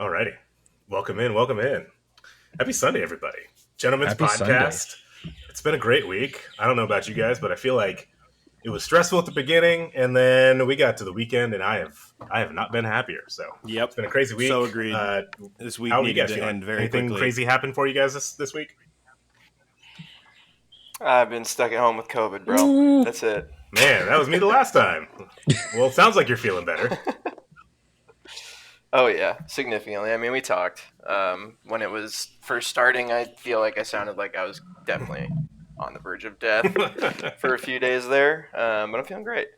Alrighty. Welcome in. Welcome in. Happy Sunday, everybody. Gentlemen's Happy Sunday. podcast. It's been a great week. I don't know about you guys, but I feel like it was stressful at the beginning, and then we got to the weekend, and I have not been happier. So it's Yep. been a crazy week. So agreed. This week How are you needed guys to feeling? end very Anything quickly. crazy happened for you guys this week? I've been stuck at home with COVID, bro. That's it. Man, that was me the last time. Well, it sounds like you're feeling better. Oh yeah, significantly. I mean, we talked when it was first starting. I feel like I sounded like I was definitely on the verge of death for a few days there, but I'm feeling great.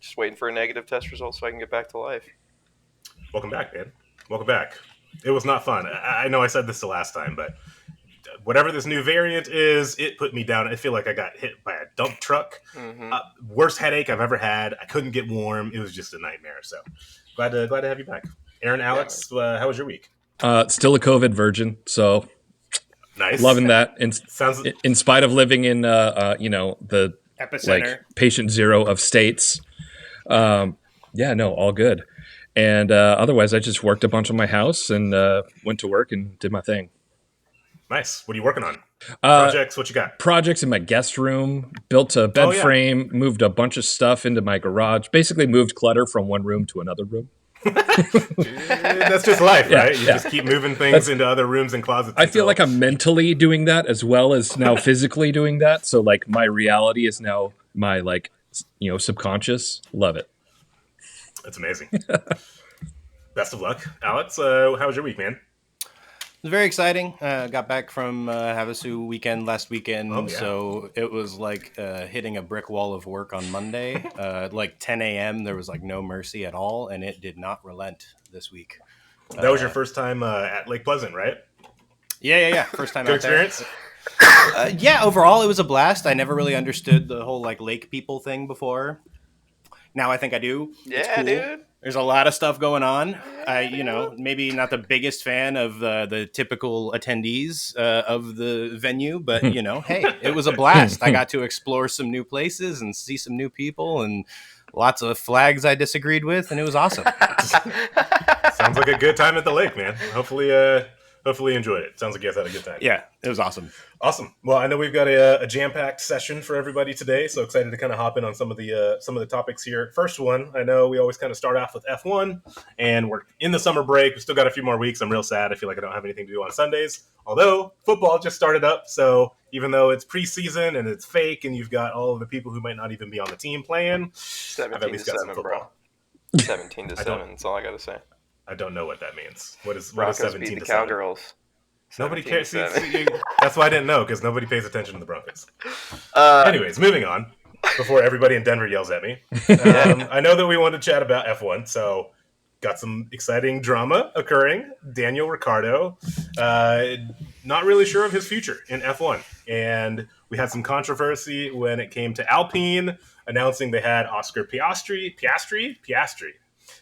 Just waiting for a negative test result so I can get back to life. Welcome back, man. Welcome back. It was not fun. I know I said this the last time, but whatever this new variant is, it put me down. I feel like I got hit by a dump truck. Mm-hmm. Worst headache I've ever had. I couldn't get warm. It was just a nightmare. So glad to have you back. Aaron, Alex, how was your week? Still a COVID virgin, so Nice. loving that. Sounds In spite of living in the Epicenter. patient zero of states. All good. And otherwise, I just worked a bunch on my house and went to work and did my thing. nice. What are you working on? Projects? What you got? Projects in my guest room, built a bed frame, moved a bunch of stuff into my garage, basically moved clutter from one room to another room. That's just life, right? You just keep moving things into other rooms and closets. I feel like I'm mentally doing that as well as now physically doing that. So like my reality is now my subconscious. Love it. That's amazing. Best of luck, Alex. How was your week, man? It was very exciting. Got back from Havasu weekend last weekend, so it was like hitting a brick wall of work on Monday. At like 10 a.m., there was like no mercy at all, and it did not relent this week. That was your first time at Lake Pleasant, right? Yeah. First time Good out there. experience? Overall, it was a blast. I never really understood the whole like lake people thing before. Now I think I do. It's Yeah, cool. dude. There's a lot of stuff going on. Maybe not the biggest fan of the typical attendees of the venue, but hey, it was a blast. I got to explore some new places and see some new people and lots of flags I disagreed with, and it was awesome. Sounds like a good time at the lake, man. Hopefully you enjoyed it. Sounds like you guys had a good time. Yeah, it was awesome. Awesome. Well, I know we've got a jam-packed session for everybody today, so excited to kind of hop in on some of the topics here. First one, I know we always kind of start off with F1, and we're in the summer break. We still got a few more weeks. I'm real sad. I feel like I don't have anything to do on Sundays. Although football just started up, so even though it's preseason and it's fake, and you've got all of the people who might not even be on the team playing, I've at 17 least to got some 7, bro. football. 17 to 7. That's all I got to say. I don't know what that means. What is Broncos 17 beat the to 7? Cowgirls. Nobody 17 cares. to 7. That's why I didn't know, because nobody pays attention to the Broncos. Uh, Anyways, moving on before everybody in Denver yells at me. I know that we wanted to chat about F1, so got some exciting drama occurring. Daniel Ricciardo, not really sure of his future in F1. And we had some controversy when it came to Alpine announcing they had Oscar Piastri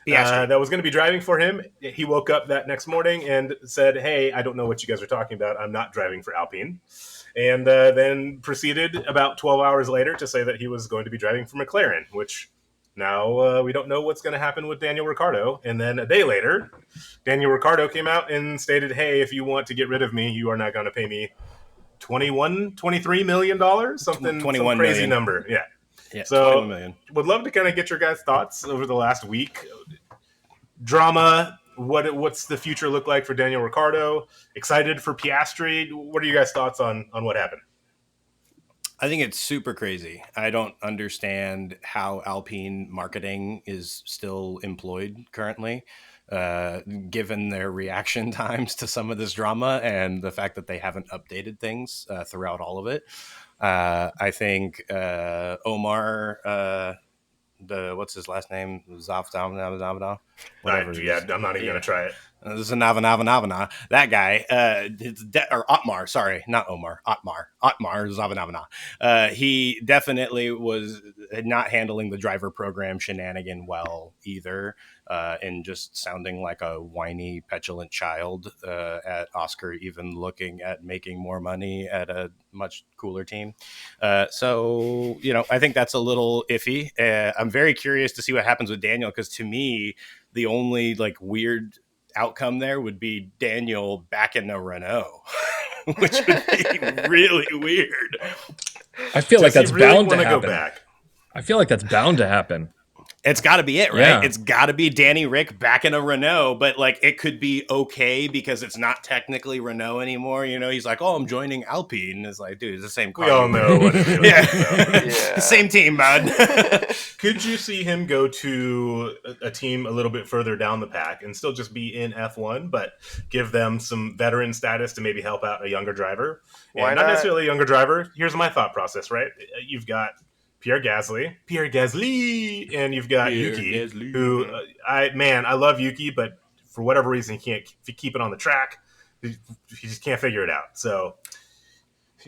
that was going to be driving for him. He woke up that next morning and said, "Hey, I don't know what you guys are talking about. I'm not driving for Alpine." And then proceeded about 12 hours later to say that he was going to be driving for McLaren, which now we don't know what's going to happen with Daniel Ricciardo. And then a day later, Daniel Ricciardo came out and stated, "Hey, if you want to get rid of me, you are not going to pay me $23 million, something 21 some crazy million. number." Yeah. Yeah, So 21 million. would love to kind of get your guys' thoughts over the last week. Drama, what's the future look like for Daniel Ricciardo? Excited for Piastri? What are you guys' thoughts on what happened? I think it's super crazy. I don't understand how Alpine marketing is still employed currently, given their reaction times to some of this drama and the fact that they haven't updated things throughout all of it. I think Omar, what's his last name? Zavdavna. I'm not even gonna try it. This is Navanavana. That guy, or Otmar, sorry, not Omar. Otmar Zavanavana. He definitely was not handling the driver program shenanigan well either, and just sounding like a whiny, petulant child at Oscar, even looking at making more money at a much cooler team. So, I think that's a little iffy. I'm very curious to see what happens with Daniel, because to me, the only weird outcome there would be Daniel back in a Renault, which would be really weird. I feel like Does that's he really bound to want to go happen. back? I feel like that's bound to happen. It's got to be it, right? Yeah. It's got to be Danny Rick back in a Renault, but like it could be okay because it's not technically Renault anymore. You know, he's like, "Oh, I'm joining Alpine." It's like, dude, it's the same car. We all know what it really is, though. Yeah. Same team, bud. Could you see him go to a team a little bit further down the pack and still just be in F1, but give them some veteran status to maybe help out a younger driver? Why And not not? necessarily a younger driver. Here's my thought process, right? You've got Pierre Gasly, and you've got Pierre Yuki, Gasly. who I love Yuki, but for whatever reason, he can't keep it on the track. He just can't figure it out. So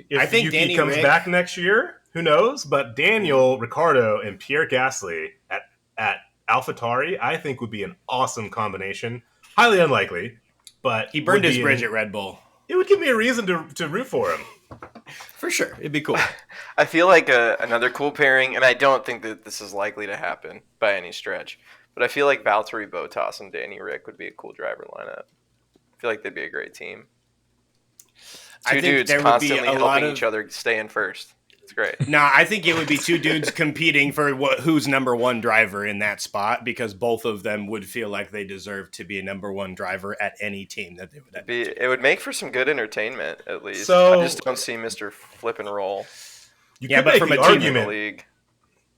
if I think Yuki Danny comes Rick- back next year, who knows? But Daniel Ricciardo and Pierre Gasly at AlphaTauri, I think would be an awesome combination. Highly unlikely, but He burned would his be bridge at Red Bull. It would give me a reason to root for him. For sure. It'd be cool. I feel like another cool pairing, and I don't think that this is likely to happen by any stretch, but I feel like Valtteri Bottas and Danny Rick would be a cool driver lineup. I feel like they'd be a great team. I Two think dudes there would be constantly a lot helping of- each other stay in first. It's great. No, I think it would be two dudes competing for who's number one driver in that spot because both of them would feel like they deserve to be a number one driver at any team that they would have. It would make for some good entertainment, at least. So- I just don't see Mr. Flip and Roll You Yeah, could but make from the a team in the argument. league.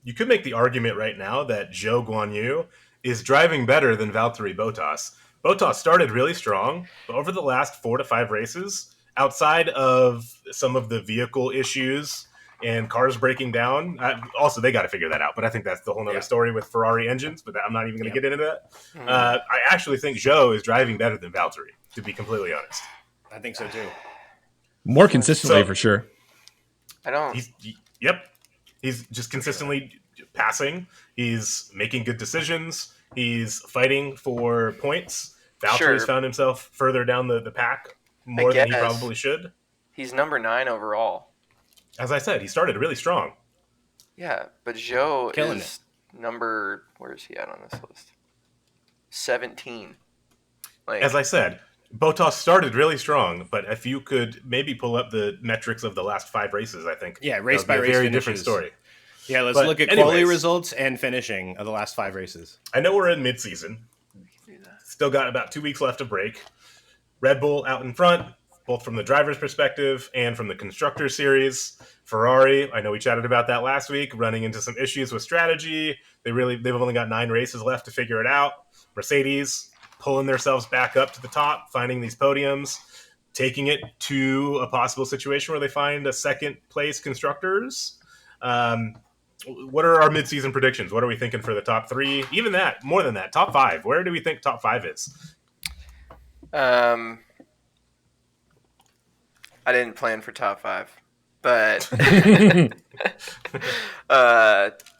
You could make the argument right now that Zhou Guanyu is driving better than Valtteri Bottas. Bottas started really strong, but over the last 4 to 5 races, outside of some of the vehicle issues and cars breaking down, also they got to figure that out. But I think that's the whole other story with Ferrari engines. But I'm not even going to get into that. I actually think Zhou is driving better than Valtteri, to be completely honest. I think so too. More consistently, So- for sure. I don't. He's just consistently passing. He's making good decisions. He's fighting for points. Valtteri's Sure. found himself further down the pack more than he guess. probably should. He's number 9 overall. As I said, he started really strong. Yeah, but Joe Killing is number. Where is he at on this list? 17. Like, As I said, Bottas started really strong, but if you could maybe pull up the metrics of the last 5 races, I think Yeah, that race would by be a race very finishes. different story. Yeah, let's But look at quality anyways. results and finishing of the last 5 races. I know we're in mid-season. Still got about 2 weeks left to break. Red Bull out in front, both from the driver's perspective and from the constructor series. Ferrari, I know we chatted about that last week, running into some issues with strategy. They've only got 9 races left to figure it out. Mercedes pulling themselves back up to the top, finding these podiums, taking it to a possible situation where they find a second place constructors. What are our midseason predictions? What are we thinking for the top 3? Even that, more than that, top 5. Where do we think top 5 is? I didn't plan for top 5, but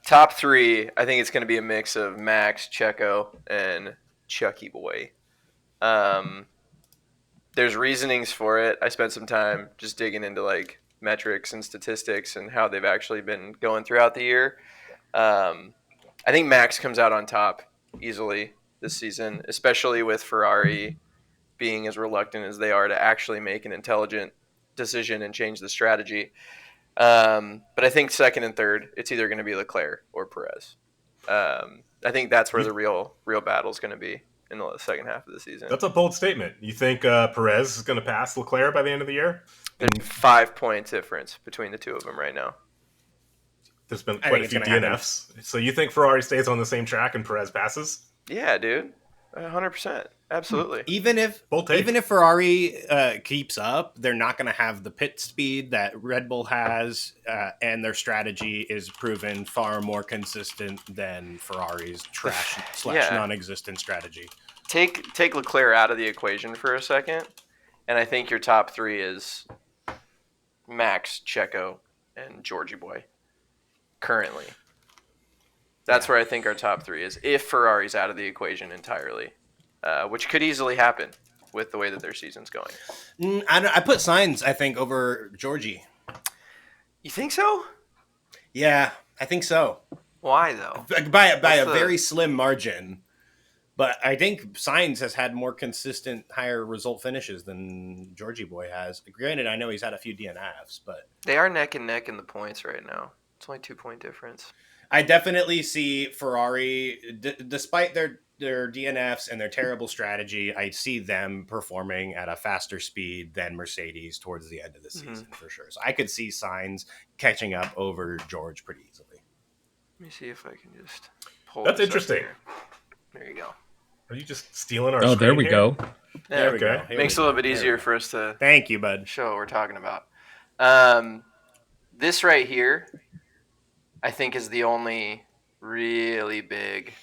top 3, I think it's going to be a mix of Max, Checo, and Chucky Boy. There's reasonings for it. I spent some time just digging into like metrics and statistics and how they've actually been going throughout the year. I think Max comes out on top easily this season, especially with Ferrari being as reluctant as they are to actually make an intelligent decision and change the strategy. But I think second and third, it's either going to be Leclerc or Perez. I think that's where the real battle is going to be in the second half of the season. That's a bold statement. You think Perez is going to pass Leclerc by the end of the year? There's 5 points difference between the two of them right now. There's been I quite a think few it's gonna DNFs. So you think Ferrari stays on the same track and Perez passes? Yeah, dude. 100%. Absolutely. Even if Bold take. Ferrari keeps up, they're not going to have the pit speed that Red Bull has, and their strategy is proven far more consistent than Ferrari's trash / Yeah. non-existent strategy. Take Leclerc out of the equation for a second, and I think your top 3 is Max, Checo, and Georgie Boy. Currently. That's where I think our top 3 is, if Ferrari's out of the equation entirely, which could easily happen with the way that their season's going. I put Sainz, I think, over Georgie. You think so? Yeah, I think so. Why, though? By a What's the- very slim margin. But I think Sainz has had more consistent, higher result finishes than Georgie Boy has. Granted, I know he's had a few DNFs, but They are neck and neck in the points right now. It's only 2 point difference. I definitely see Ferrari, despite their DNFs and their terrible strategy, I see them performing at a faster speed than Mercedes towards the end of the season for sure. So I could see Sainz catching up over George pretty easily. Let me see if I can just pull That's this interesting. up here. There you go. Are you just stealing our Oh, there screen we here? go. There we Okay. go. Here Makes it we a little go. bit easier for us to Thank you, bud. show what we're talking about. This right here, I think, is the only really big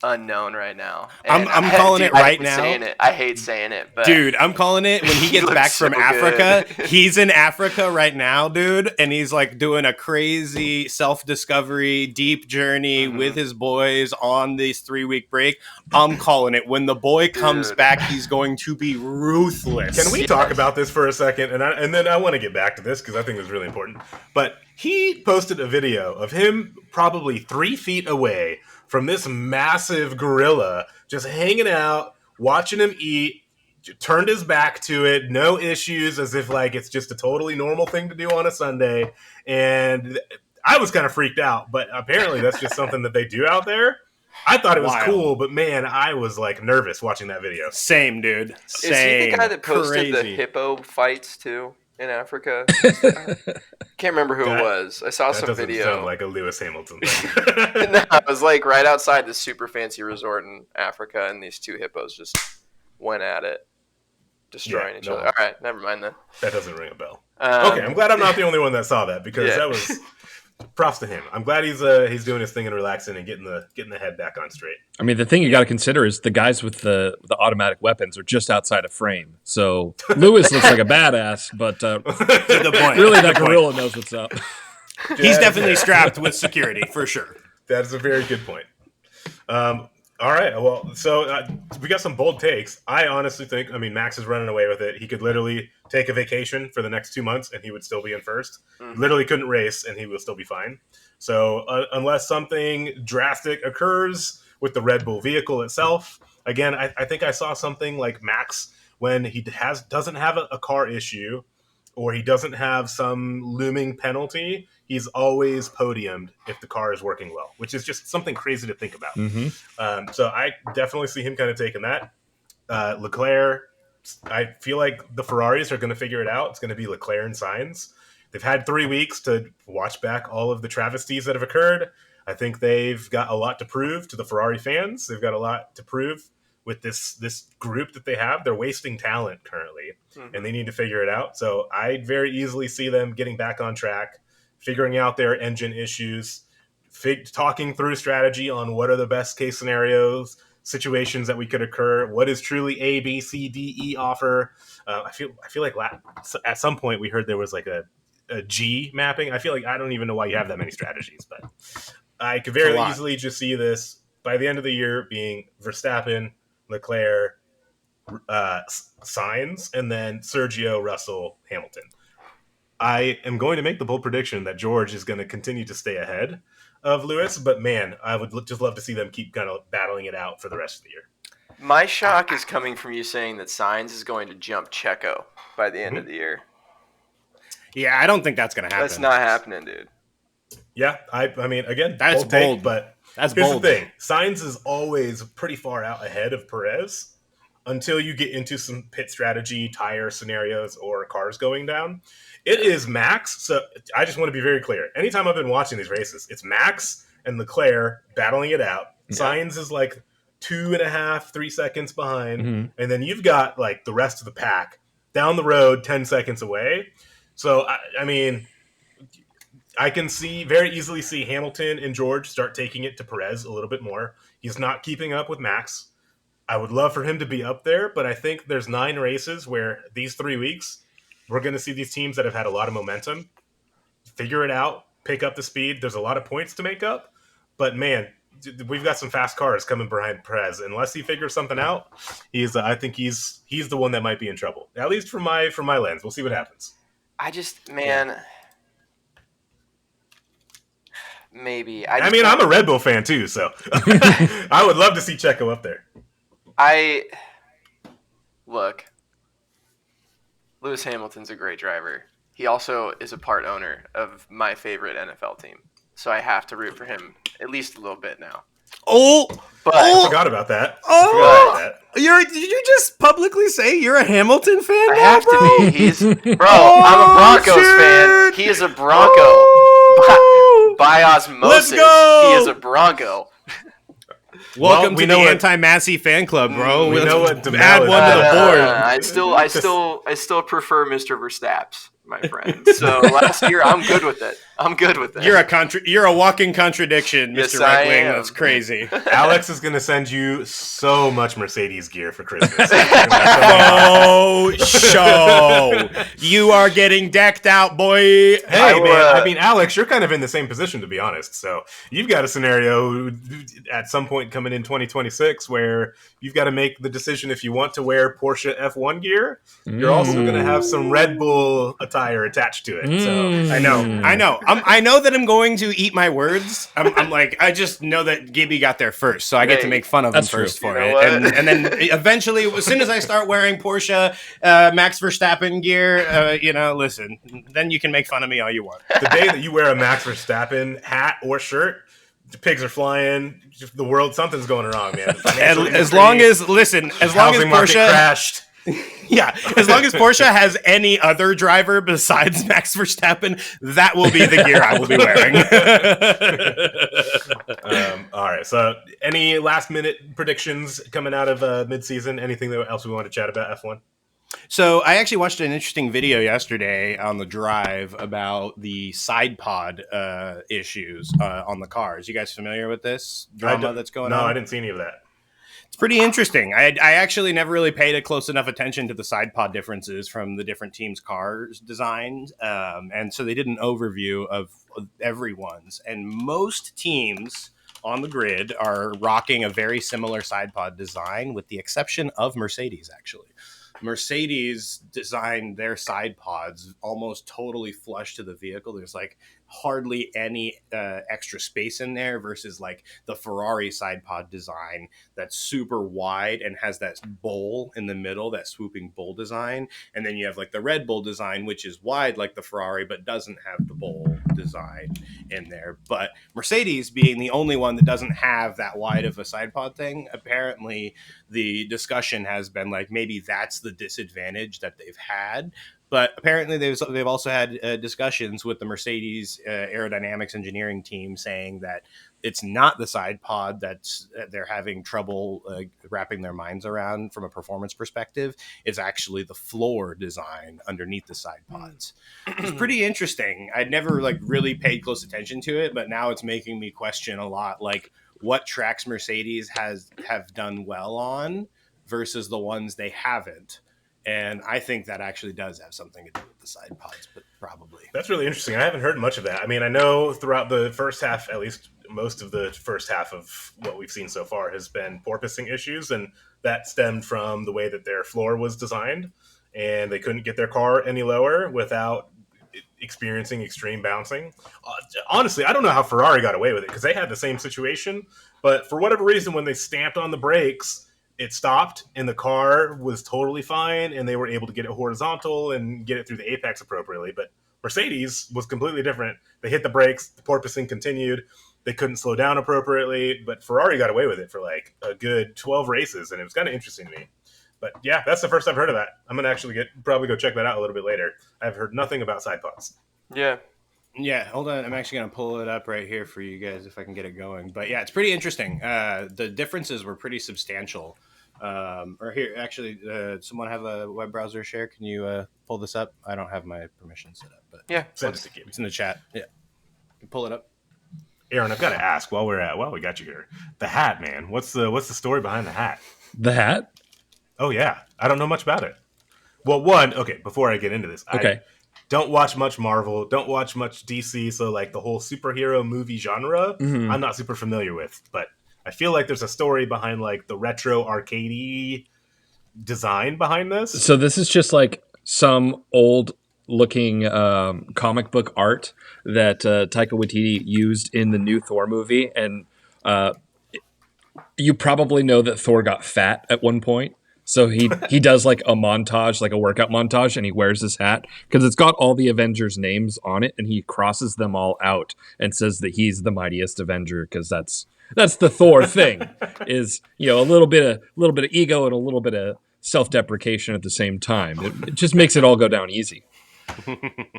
unknown right now. I'm And calling it right hate now. saying it. I hate saying it, but Dude, I'm calling it when he He gets looks back from so Africa. good. He's in Africa right now, dude, and he's like doing a crazy self-discovery, deep journey with his boys on this 3-week break. I'm calling it. When the boy comes Dude. back, he's going to be ruthless. Can we talk about this for a second? And then I want to get back to this because I think it's really important. But he posted a video of him probably 3 feet away from this massive gorilla just hanging out, watching him eat, turned his back to it, no issues, as if like it's just a totally normal thing to do on a Sunday. And I was kind of freaked out, but apparently that's just something that they do out there. I thought it was Wild. cool, but man, I was like nervous watching that video. Same, dude. Same. Is he the guy that posted the Crazy. hippo fights too in Africa? Can't remember who it was. I saw That some doesn't video. sound like a Lewis Hamilton thing. No, it was like right outside this super fancy resort in Africa, and these two hippos just went at it, destroying each other. All right, never mind then. That doesn't ring a bell. Okay, I'm glad I'm not the only one that saw that because Yeah. that was props to him. I'm glad he's doing his thing and relaxing and getting the head back on straight. I mean, the thing you got to consider is the guys with the automatic weapons are just outside of frame. So Lewis looks like a badass, but To the point. really that gorilla knows what's up. He's definitely strapped with security for sure. That is a very good point. All right, well, so we got some bold takes. I honestly think, I mean, Max is running away with it. He could literally take a vacation for the next 2 months and he would still be in first. Literally couldn't race and he will still be fine. So unless something drastic occurs with the Red Bull vehicle itself, again, I think I saw something like Max when he doesn't have a car issue or he doesn't have some looming penalty, he's always podiumed if the car is working well, which is just something crazy to think about. So I definitely see him kind of taking that. Leclerc, I feel like the Ferraris are going to figure it out. It's going to be Leclerc and Sainz. They've had 3 weeks to watch back all of the travesties that have occurred. I think they've got a lot to prove to the Ferrari fans. They've got a lot to prove with this group that they have. They're wasting talent currently, and they need to figure it out. So I very easily see them getting back on track, figuring out their engine issues, talking through strategy on what are the best case scenarios, situations that we could occur, what is truly A, B, C, D, E offer. I feel like at some point we heard there was like a G mapping. I feel like I don't even know why you have that many strategies, but I could very easily just see this by the end of the year being Verstappen, Leclerc, Sainz, and then Sergio, Russell, Hamilton. I am going to make the bold prediction that George is going to continue to stay ahead of Lewis, but man, I would just love to see them keep kind of battling it out for the rest of the year. My shock is coming from you saying that Sainz is going to jump Checo by the end of the year. Yeah, I don't think that's going to happen. That's not happening, dude. Yeah, I mean, again, That's bold take, bold. but That's here's bold. the thing. Sainz is always pretty far out ahead of Perez until you get into some pit strategy, tire scenarios, or cars going down. It is Max, so I just want to be very clear. Anytime I've been watching these races, it's Max and Leclerc battling it out. Sainz is like 2.5, 3 seconds behind, and then you've got like the rest of the pack down the road 10 seconds away. So, I mean, I can very easily see Hamilton and George start taking it to Perez a little bit more. He's not keeping up with Max. I would love for him to be up there, but I think there's 9 races where these 3 weeks, we're going to see these teams that have had a lot of momentum figure it out, pick up the speed. There's a lot of points to make up, but man, we've got some fast cars coming behind Perez. Unless he figures something out, I think he's the one that might be in trouble. At least from my lens. We'll see what happens. I just, man, maybe. I mean, I'm a Red Bull fan too, so I would love to see Checo up there. Look, Lewis Hamilton's a great driver. He also is a part owner of my favorite NFL team, so I have to root for him at least a little bit now. But I forgot about that. Did you just publicly say you're a Hamilton fan? I have to be. He's I'm a Broncos fan. He is a Bronco. By osmosis, he is a Bronco. Welcome to the anti-Massey fan club, bro. We know what to add one to the board. I still prefer Mr. Verstappen, my friend. So last year, I'm good with it. You're a walking contradiction, Yes, Mr. Right Wing. That's crazy. Alex is going to send you so much Mercedes gear for Christmas. Show. You are getting decked out, boy. Hey, man. I mean, Alex, you're kind of in the same position, to be honest. So you've got a scenario at some point coming in 2026 where you've got to make the decision if you want to wear Porsche F1 gear. You're also going to have some Red Bull attire attached to it. So I know. I know that I'm going to eat my words. I'm like, I just know that Gibby got there first, so I get to make fun of him first for it. And then eventually, as soon as I start wearing Porsche Max Verstappen gear, listen, then you can make fun of me all you want. The day that you wear a Max Verstappen hat or shirt, the pigs are flying. The world, something's going wrong, man. As long as Porsche crashed. Yeah, as long as Porsche has any other driver besides Max Verstappen, that will be the gear I will be wearing. All right. So, any last-minute predictions coming out of mid-season? Anything else we want to chat about F1? So, I actually watched an interesting video yesterday on the drive about the side pod issues on the cars. You guys familiar with this drama that's going on? No, I didn't see any of that. It's pretty interesting. I actually never really paid a close enough attention to the side pod differences from the different teams' cars designs. And so they did an overview of everyone's. And most teams on the grid are rocking a very similar side pod design, with the exception of Mercedes, actually. Mercedes designed their side pods almost totally flush to the vehicle. There's like hardly any extra space in there versus like the Ferrari side pod design that's super wide and has that bowl in the middle, that swooping bowl design. And then you have like the Red Bull design, which is wide like the Ferrari, but doesn't have the bowl design in there. But Mercedes, being the only one that doesn't have that wide of a side pod thing, apparently the discussion has been like, maybe that's the disadvantage that they've had. But apparently they've also had discussions with the Mercedes aerodynamics engineering team saying that it's not the side pod that's they're having trouble wrapping their minds around from a performance perspective. It's actually the floor design underneath the side pods. It's pretty interesting. I'd never like really paid close attention to it, but now it's making me question a lot, like what tracks Mercedes have done well on versus the ones they haven't. And I think that actually does have something to do with the side pods, but probably. That's really interesting. I haven't heard much of that. I mean, I know throughout the first half, at least most of the first half of what we've seen so far has been porpoising issues, and that stemmed from the way that their floor was designed, and they couldn't get their car any lower without experiencing extreme bouncing. Honestly, I don't know how Ferrari got away with it, because they had the same situation, but for whatever reason, when they stamped on the brakes, it stopped and the car was totally fine and they were able to get it horizontal and get it through the apex appropriately. But Mercedes was completely different. They hit the brakes, the porpoising continued. They couldn't slow down appropriately, but Ferrari got away with it for like a good 12 races, and it was kind of interesting to me. But yeah, that's the first I've heard of that. I'm going to actually probably go check that out a little bit later. I've heard nothing about side pods. Yeah, hold on. I'm actually going to pull it up right here for you guys if I can get it going. But yeah, it's pretty interesting. The differences were pretty substantial. Or here, actually, someone have a web browser share? Can you pull this up? I don't have my permission set up, but yeah, send it to Gibby. It's in the chat. Yeah, pull it up. Aaron, I've got to ask while we got you here, the hat, man. What's the story behind the hat? The hat? Oh yeah, I don't know much about it. Well, before I get into this, I don't watch much Marvel, don't watch much DC, so like the whole superhero movie genre, I'm not super familiar with, but I feel like there's a story behind like the retro arcadey design behind this. So this is just like some old looking comic book art that Taika Waititi used in the new Thor movie, and uh, you probably know that Thor got fat at one point. So he does like a montage, like a workout montage, and he wears his hat because it's got all the Avengers' names on it, and he crosses them all out and says that he's the mightiest Avenger because that's the Thor thing, is a little bit of ego and a little bit of self-deprecation at the same time. It just makes it all go down easy.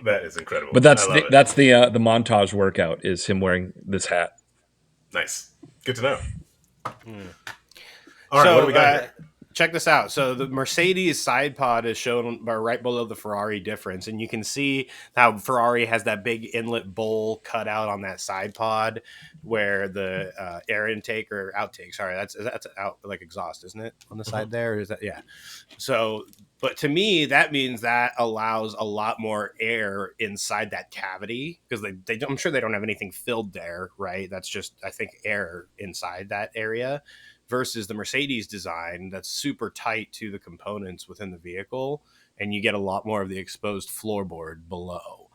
That is incredible. But I love it. that's the montage workout is him wearing this hat. Nice. Good to know. All right, So, what do we got here? check this out. So the Mercedes side pod is shown right below the Ferrari difference, and you can see how Ferrari has that big inlet bowl cut out on that side pod where the air intake or outtake. Sorry, that's out like exhaust, isn't it, on the side there? Or is that So, but to me, that means that allows a lot more air inside that cavity because I'm sure they don't have anything filled there, right? That's just, I think, air inside that area. Versus the Mercedes design that's super tight to the components within the vehicle, and you get a lot more of the exposed floorboard below.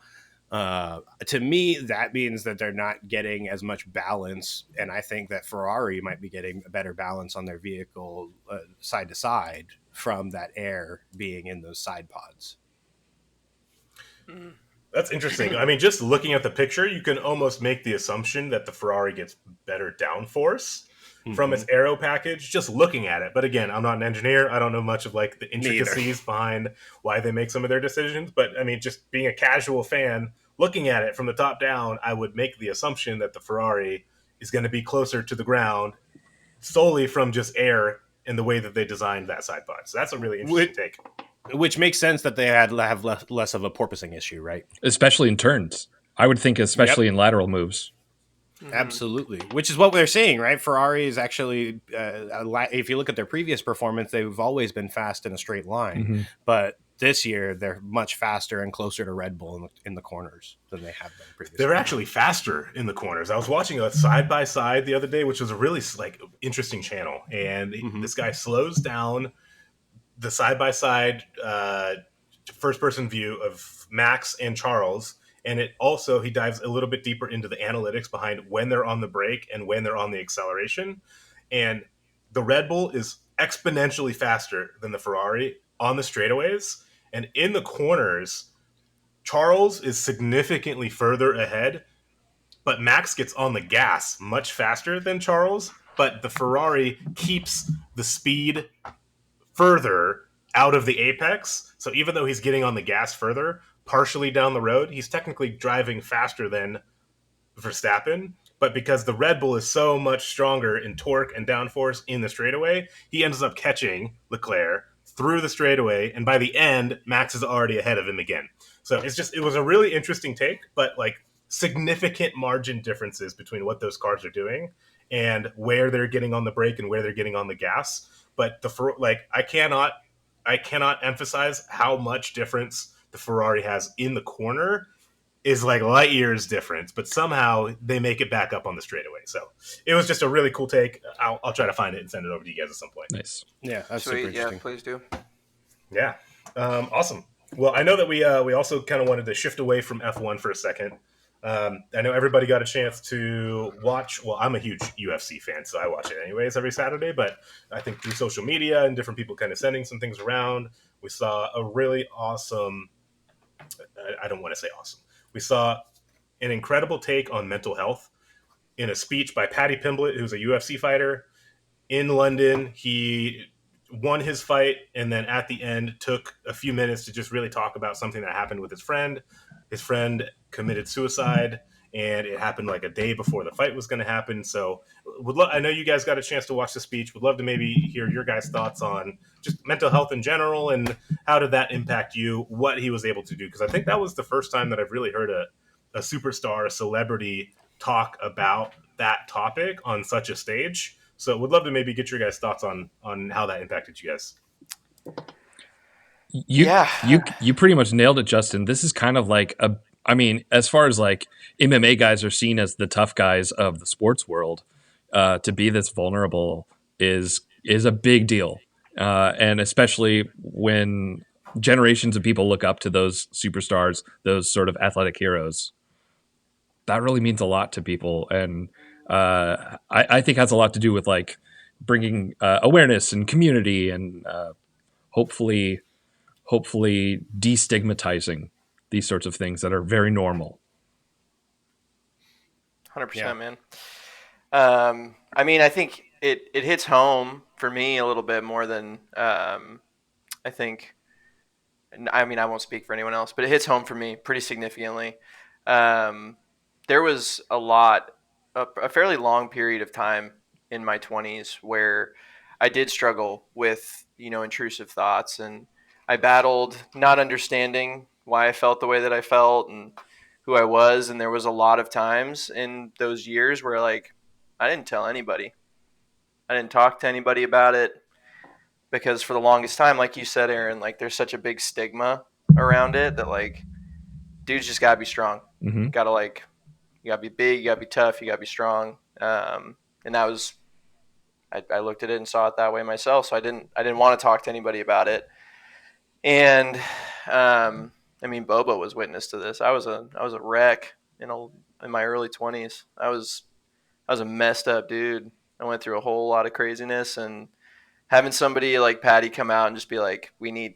To me, that means that they're not getting as much balance, and I think that Ferrari might be getting a better balance on their vehicle side to side from that air being in those side pods. That's interesting. I mean, just looking at the picture, you can almost make the assumption that the Ferrari gets better downforce from its aero package, just looking at it. But again, I'm not an engineer. I don't know much of like the intricacies behind why they make some of their decisions. But I mean, just being a casual fan, looking at it from the top down, I would make the assumption that the Ferrari is going to be closer to the ground solely from just air in the way that they designed that side pod. So that's a really interesting take. Which makes sense that they have less of a porpoising issue, right? Especially in turns. I would think especially in lateral moves. Absolutely, which is what we're seeing, right? Ferrari is actually, if you look at their previous performance, they've always been fast in a straight line, but this year they're much faster and closer to Red Bull in the corners than they have been previously. They're actually faster in the corners. I was watching a side by side the other day, which was a really like interesting channel, and this guy slows down the side by side first person view of Max and Charles. And it also, he dives a little bit deeper into the analytics behind when they're on the brake and when they're on the acceleration. And the Red Bull is exponentially faster than the Ferrari on the straightaways. And in the corners, Charles is significantly further ahead, but Max gets on the gas much faster than Charles. But the Ferrari keeps the speed further out of the apex. So even though he's getting on the gas further, partially down the road, he's technically driving faster than Verstappen. But because the Red Bull is so much stronger in torque and downforce in the straightaway, he ends up catching Leclerc through the straightaway. And by the end, Max is already ahead of him again. So it was a really interesting take, but like significant margin differences between what those cars are doing and where they're getting on the brake and where they're getting on the gas. But I cannot emphasize how much difference the Ferrari has in the corner is like light years difference, but somehow they make it back up on the straightaway. So it was just a really cool take. I'll try to find it and send it over to you guys at some point. Nice. Yeah, that's Sweet. super interesting. Yeah, please do. Yeah. Awesome. Well, I know that we also kind of wanted to shift away from F1 for a second. I know everybody got a chance to watch. Well, I'm a huge UFC fan, so I watch it anyways every Saturday. But I think through social media and different people kind of sending some things around, we saw a really awesome. I don't want to say awesome. We saw an incredible take on mental health in a speech by Paddy Pimblett, who's a UFC fighter in London. He won his fight, and then at the end took a few minutes to just really talk about something that happened with his friend. His friend committed suicide, and it happened like a day before the fight was going to happen. So I know you guys got a chance to watch the speech. Would love to maybe hear your guys' thoughts on just mental health in general, and how did that impact you, what he was able to do. Because I think that was the first time that I've really heard a superstar, a celebrity talk about that topic on such a stage. So would love to maybe get your guys' thoughts on how that impacted you guys. You pretty much nailed it, Justin. This is kind of like as far as like MMA guys are seen as the tough guys of the sports world, to be this vulnerable is a big deal. And especially when generations of people look up to those superstars, those sort of athletic heroes. That really means a lot to people, and I think has a lot to do with like bringing awareness and community, and hopefully, hopefully destigmatizing these sorts of things that are very normal. 100%, man. I mean, I think it hits home for me a little bit more than I think. I mean, I won't speak for anyone else, but it hits home for me pretty significantly. Um, there was a fairly long period of time in my 20s where I did struggle with, intrusive thoughts, and I battled not understanding why I felt the way that I felt and who I was. And there was a lot of times in those years where, like, I didn't tell anybody. I didn't talk to anybody about it because for the longest time, like you said, Aaron, like there's such a big stigma around it that, like, dudes just gotta be strong. Mm-hmm. Gotta, like, you gotta be big, you gotta be tough, you gotta be strong. And that was, I looked at it and saw it that way myself. So I didn't want to talk to anybody about it. And I mean, Bobo was witness to this. I was a wreck in my early 20s. I was a messed up dude. I went through a whole lot of craziness, and having somebody like Patty come out and just be like, we need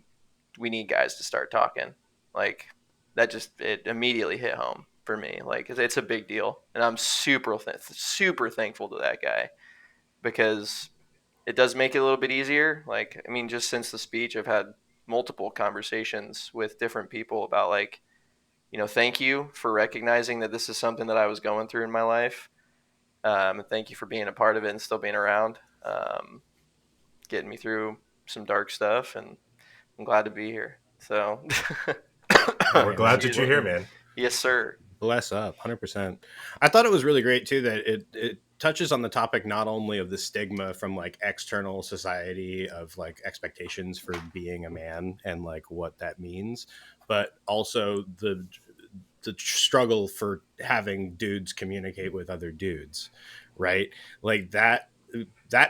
guys to start talking, like, that just, it immediately hit home for me. Like, it's a big deal, and I'm super thankful to that guy, because it does make it a little bit easier. Like, I mean, just since the speech, I've had multiple conversations with different people about, like, thank you for recognizing that this is something that I was going through in my life. And thank you for being a part of it and still being around, getting me through some dark stuff. And I'm glad to be here. So, Well, we're glad that excuse you're me. here, man. Yes, sir. Bless up, 100%. I thought it was really great too that it touches on the topic not only of the stigma from like external society of like expectations for being a man and like what that means, but also the struggle for having dudes communicate with other dudes, right? Like that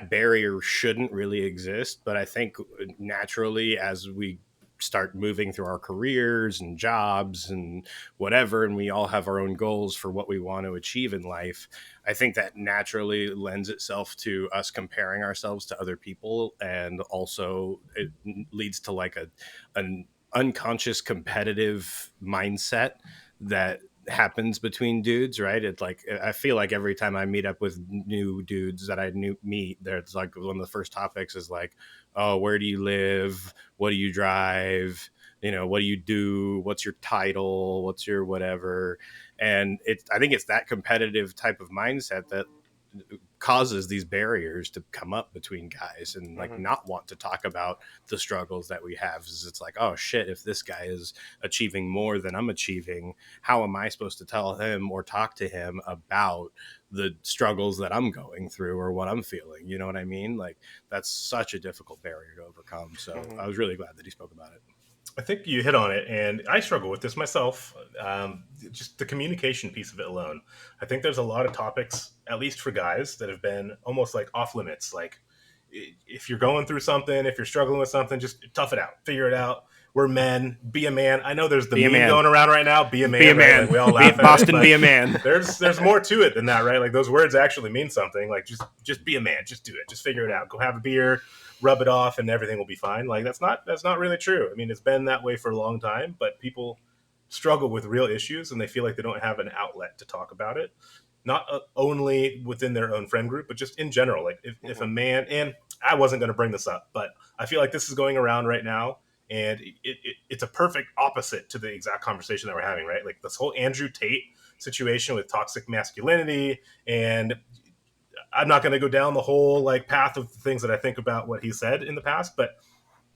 barrier shouldn't really exist, but I think naturally as we start moving through our careers and jobs and whatever, and we all have our own goals for what we want to achieve in life, I think that naturally lends itself to us comparing ourselves to other people, and also it leads to like an unconscious competitive mindset that happens between dudes, right? It's like I feel like every time I meet up with new dudes that I meet, there's like one of the first topics is like, oh, where do you live? What do you drive? What do you do? What's your title? What's your whatever? And I think it's that competitive type of mindset that causes these barriers to come up between guys, and like Mm-hmm. not want to talk about the struggles that we have. Is it's like, oh shit, if this guy is achieving more than I'm achieving, how am I supposed to tell him or talk to him about the struggles that I'm going through or what I'm feeling? You know what I mean? Like, that's such a difficult barrier to overcome. So Mm-hmm. I was really glad that he spoke about it. I think you hit on it, and I struggle with this myself. Just the communication piece of it alone. I think there's a lot of topics, at least for guys, that have been almost like off limits. Like, if you're going through something, if you're struggling with something, just tough it out, figure it out. We're men. Be a man. I know there's the Be a meme man. going around right now. Be a man. Be a Right? man. Like, we all Be laugh at Boston. it, but Be a man. there's more to it than that, right? Like, those words actually mean something. Like, just be a man. Just do it. Just figure it out. Go have a beer, rub it off, and everything will be fine. Like, that's not really true. I mean, it's been that way for a long time, but people struggle with real issues, and they feel like they don't have an outlet to talk about it. Not only within their own friend group, but just in general. Like, if a Mm-hmm. man, and I wasn't going to bring this up, but I feel like this is going around right now, and it's a perfect opposite to the exact conversation that we're having, right? Like, this whole Andrew Tate situation with toxic masculinity, and I'm not going to go down the whole like path of things that I think about what he said in the past, but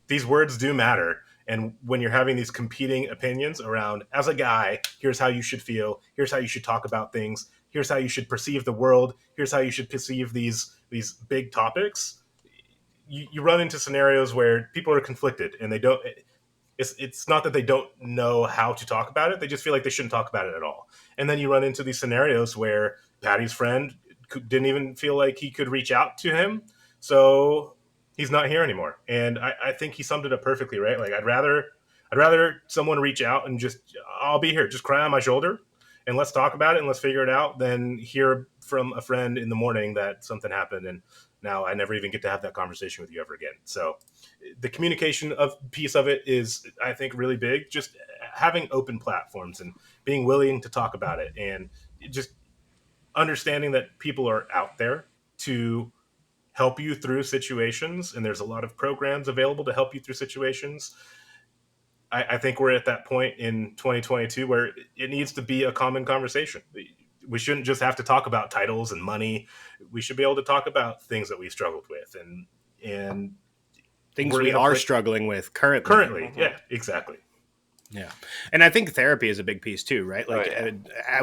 these words do matter. And when you're having these competing opinions around, as a guy, here's how you should feel, here's how you should talk about things, here's how you should perceive the world, here's how you should perceive these big topics, you run into scenarios where people are conflicted, and they don't. It's not that they don't know how to talk about it; they just feel like they shouldn't talk about it at all. And then you run into these scenarios where Patty's friend didn't even feel like he could reach out to him, so he's not here anymore. And I think he summed it up perfectly, right? Like I'd rather someone reach out and just, I'll be here, just cry on my shoulder and let's talk about it and let's figure it out, than hear from a friend in the morning that something happened and now I never even get to have that conversation with you ever again. So the communication of piece of it is, I think, really big. Just having open platforms and being willing to talk about it, and just understanding that people are out there to help you through situations, and there's a lot of programs available to help you through situations. I think we're at that point in 2022 where it needs to be a common conversation. We shouldn't just have to talk about titles and money. We should be able to talk about things that we struggled with, and Things we are struggling with currently. Currently, yeah, exactly. Yeah. And I think therapy is a big piece too, right? Like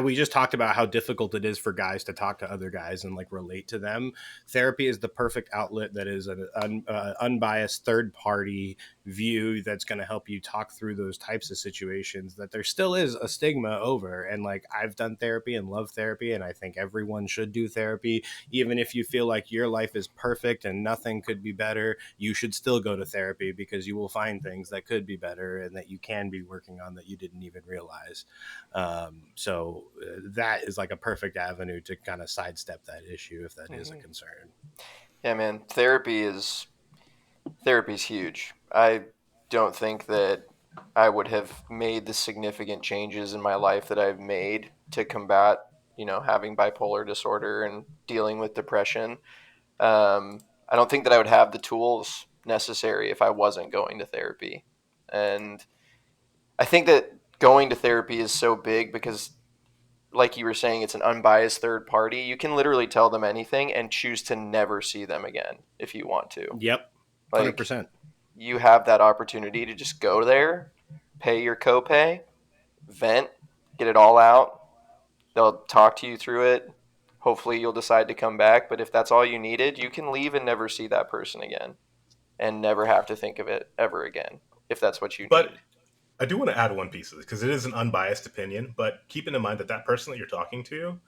we just talked about how difficult it is for guys to talk to other guys and like relate to them. Therapy is the perfect outlet that is an unbiased third party view that's going to help you talk through those types of situations that there still is a stigma over. And like, I've done therapy and love therapy, and I think everyone should do therapy. Even if you feel like your life is perfect and nothing could be better, you should still go to therapy, because you will find things that could be better and that you can be working on that you didn't even realize. So that is like a perfect avenue to kind of sidestep that issue if that is a concern. Yeah, man, therapy's huge. I don't think that I would have made the significant changes in my life that I've made to combat, having bipolar disorder and dealing with depression. I don't think that I would have the tools necessary if I wasn't going to therapy. And I think that going to therapy is so big because, like you were saying, it's an unbiased third party. You can literally tell them anything and choose to never see them again if you want to. Yep. 100%. Like, you have that opportunity to just go there, pay your copay, vent, get it all out. They'll talk to you through it. Hopefully you'll decide to come back. But if that's all you needed, you can leave and never see that person again and never have to think of it ever again, if that's what you need. I do want to add one piece of this, because it is an unbiased opinion, but keeping in mind that that person that you're talking to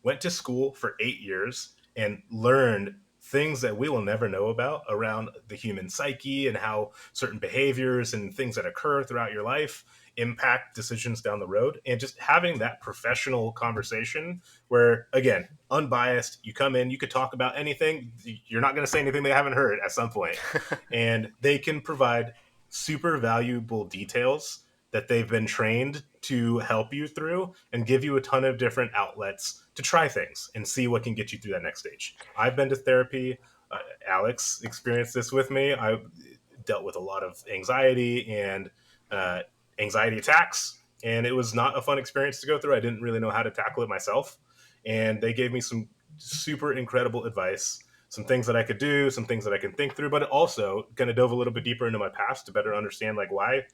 went to school for 8 years and learned things that we will never know about around the human psyche and how certain behaviors and things that occur throughout your life impact decisions down the road. And just having that professional conversation where, again, unbiased, you come in, you could talk about anything. You're not going to say anything they haven't heard at some point. And they can provide super valuable details that they've been trained to help you through and give you a ton of different outlets to try things and see what can get you through that next stage. I've been to therapy. Alex experienced this with me. I dealt with a lot of anxiety and anxiety attacks, and it was not a fun experience to go through. I didn't really know how to tackle it myself, and they gave me some super incredible advice, some things that I could do, some things that I can think through, but it also kind of dove a little bit deeper into my past to better understand, like, why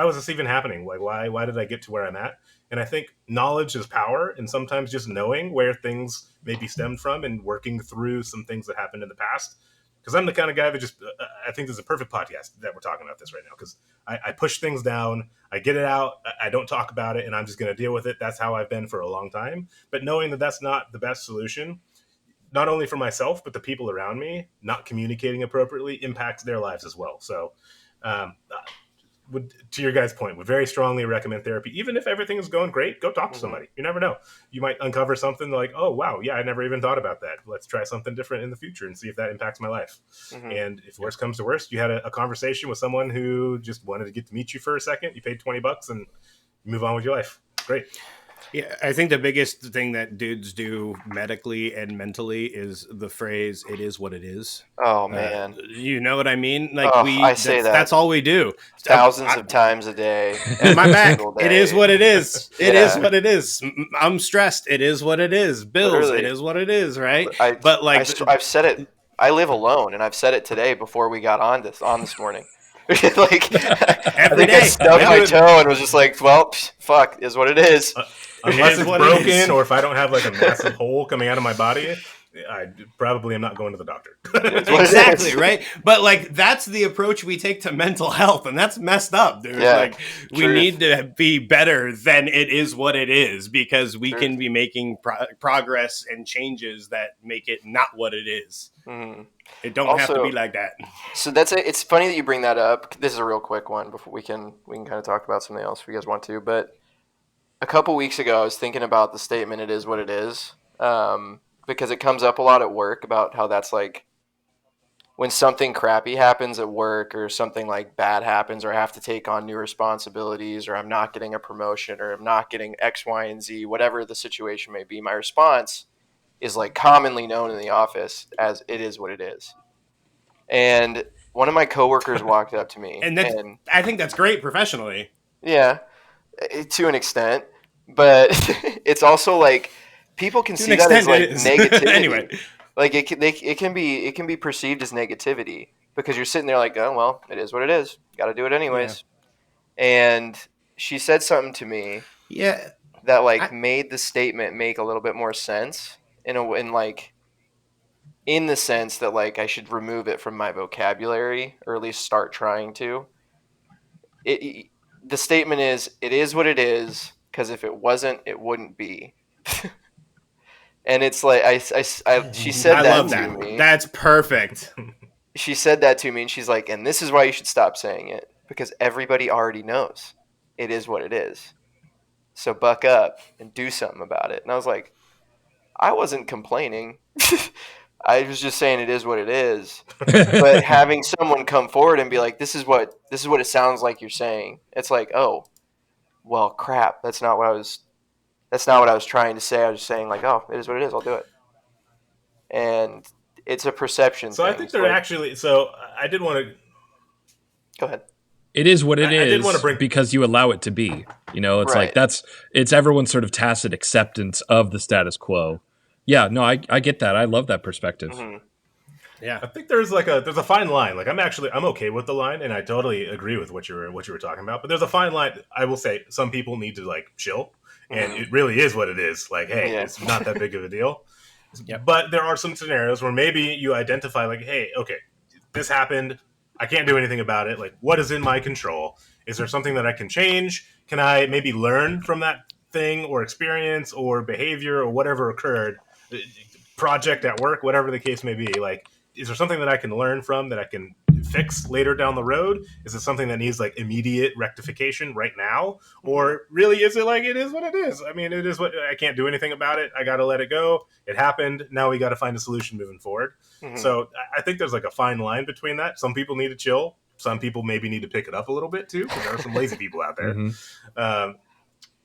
was this even happening? Like, why did I get to where I'm at? And I think knowledge is power, and sometimes just knowing where things maybe stemmed from and working through some things that happened in the past. Because I'm the kind of guy that just, I think this is a perfect podcast that we're talking about this right now, because I push things down, I get it out, I don't talk about it, and I'm just going to deal with it. That's how I've been for a long time. But knowing that that's not the best solution, not only for myself, but the people around me, not communicating appropriately impacts their lives as well. So to your guys' point, would very strongly recommend therapy. Even if everything is going great, go talk to somebody. You never know. You might uncover something like, oh, wow, yeah, I never even thought about that. Let's try something different in the future and see if that impacts my life. And if worst comes to worst, you had a conversation with someone who just wanted to get to meet you for a second. You paid $20 and you move on with your life. Great. Yeah, I think the biggest thing that dudes do medically and mentally is the phrase, it is what it is. Oh, man. You know what I mean? Like I say that's all we do. Thousands of times a day. My back, it is what it is. It Yeah. is what it is. I'm stressed. It is what it is. Bills, Literally. it is what it is, right? But I've said it. I live alone, and I've said it today before we got on this morning. Like, every day. I stubbed my toe and was just like, well, fuck, is what it is. Unless it's broken or if I don't have like a massive hole coming out of my body, I probably am not going to the doctor. It's what it Exactly, is. right? But like that's the approach we take to mental health, and that's messed up, dude. Yeah, Like we truth. need to be better than it is what it is, because we Truth. can be making progress and changes that make it not what it is. Mm-hmm. It don't have to be like that. So that's it. It's funny that you bring that up. This is a real quick one before we can kind of talk about something else if you guys want to. But a couple weeks ago, I was thinking about the statement "it is what it is," because it comes up a lot at work about how that's like when something crappy happens at work or something like bad happens or I have to take on new responsibilities or I'm not getting a promotion or I'm not getting X, Y, and Z, whatever the situation may be. My response is like commonly known in the office as "it is what it is." And one of my coworkers walked up to me, And that's, and I think that's great professionally. yeah, to an extent, but it's also like people can To see an that as extent, like it is. negativity. Anyway, Like it can be perceived as negativity because you're sitting there like, oh well, it is what it is. Got to do it anyways. And she said something to me yeah, that like made the statement make a little bit more sense in like in the sense that like I should remove it from my vocabulary or at least start trying to. It the statement is "it is what it is" because if it wasn't, it wouldn't be. And it's like she said I that love to that. me. That's perfect. She said that to me, and she's like, "And this is why you should stop saying it because everybody already knows it is what it is. So buck up and do something about it." And I was like, I wasn't complaining. I was just saying it is what it is. But having someone come forward and be like, this is what it sounds like you're saying. It's like, oh, well, crap. That's not what I was trying to say. I was just saying like, oh, it is what it is. I'll do it. And it's a perception So thing. I think they're actually. So I did want to. Go ahead. It is what it I did is want to bring because you allow it to be. You know, it's Right. like it's everyone's sort of tacit acceptance of the status quo. Yeah, no, I get that. I love that perspective. Mm-hmm. Yeah. I think there's a fine line. Like I'm okay with the line, and I totally agree with what you were talking about. But there's a fine line. I will say some people need to like chill, and Mhm. it really is what it is. Like, hey, Yeah. it's not that big of a deal. Yep. But there are some scenarios where maybe you identify like, hey, okay, this happened. I can't do anything about it. Like, what is in my control? Is there something that I can change? Can I maybe learn from that thing or experience or behavior or whatever occurred? Project at work, whatever the case may be. Like, is there something that I can learn from that I can fix later down the road? Is it something that needs like immediate rectification right now? Or really is it like it is what it is? I mean, it is what I can't do anything about it. I got to let it go. It happened. Now we got to find a solution moving forward. Mhm. So I think there's like a fine line between that. Some people need to chill. Some people maybe need to pick it up a little bit too, because there are some lazy people out there.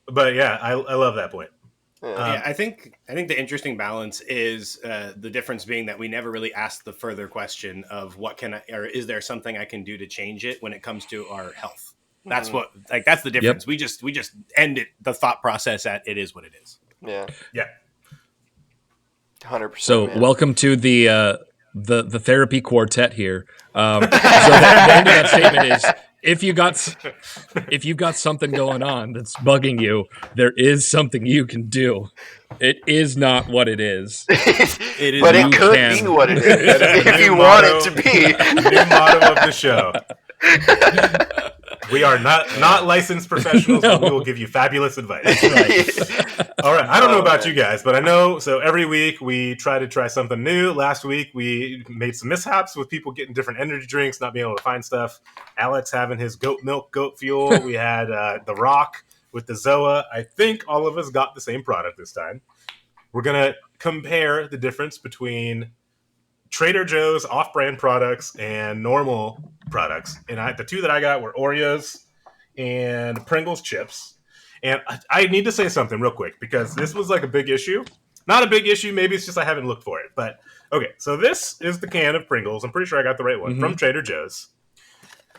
But yeah, I love that point. Yeah, I think the interesting balance is the difference being that we never really ask the further question of what can I, or is there something I can do to change it when it comes to our health. That's what that's the difference. Yep. We just end the thought process at it is what it is. Yeah. Yeah. 100%. So man. welcome to the therapy quartet here. So the end of that statement is if you got something going on that's bugging you, there is something you can do. It is not what it is. It is But You it could can. be what it is That is the if new you motto- want it to be. New motto of the show. We are not licensed professionals, but we will give you fabulous advice. All right. I don't know about you guys, but I know. So every week we try something new. Last week we made some mishaps with people getting different energy drinks, not being able to find stuff. Alex having his goat milk, goat fuel. We had The Rock with the Zoa. I think all of us got the same product this time. We're going to compare the difference between Trader Joe's off-brand products and normal products. And the two that I got were Oreos and Pringles chips. And I need to say something real quick because this was like a big issue. Not a big issue. Maybe it's just I haven't looked for it. But okay, so this is the can of Pringles. I'm pretty sure I got the right one from Trader Joe's.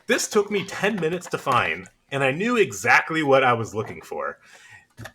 This took me 10 minutes to find, and I knew exactly what I was looking for.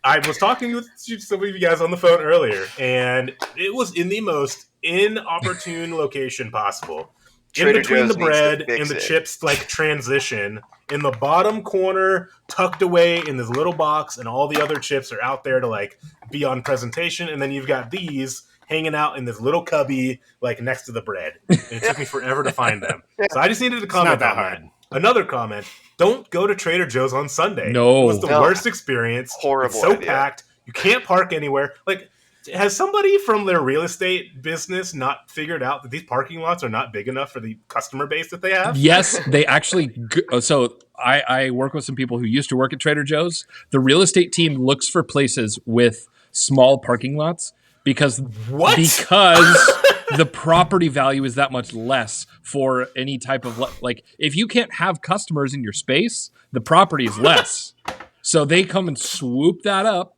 I was talking with some of you guys on the phone earlier, and it was in the most inopportune location possible. Trader In between Joe's the needs to bread fix and the it. chips, like transition in the bottom corner, tucked away in this little box, and all the other chips are out there to like be on presentation. And then you've got these hanging out in this little cubby, like next to the bread. And it took me forever to find them. So I just needed to comment not that on hard. that. Another comment: don't go to Trader Joe's on Sunday. No. It was the No. worst experience. Horrible It's so idea. packed. You can't park anywhere. Like, has somebody from their real estate business not figured out that these parking lots are not big enough for the customer base that they have? Yes, they actually. So I work with some people who used to work at Trader Joe's. The real estate team looks for places with small parking lots because What? the property value is that much less for any type of like if you can't have customers in your space, the property is less. So they come and swoop that up.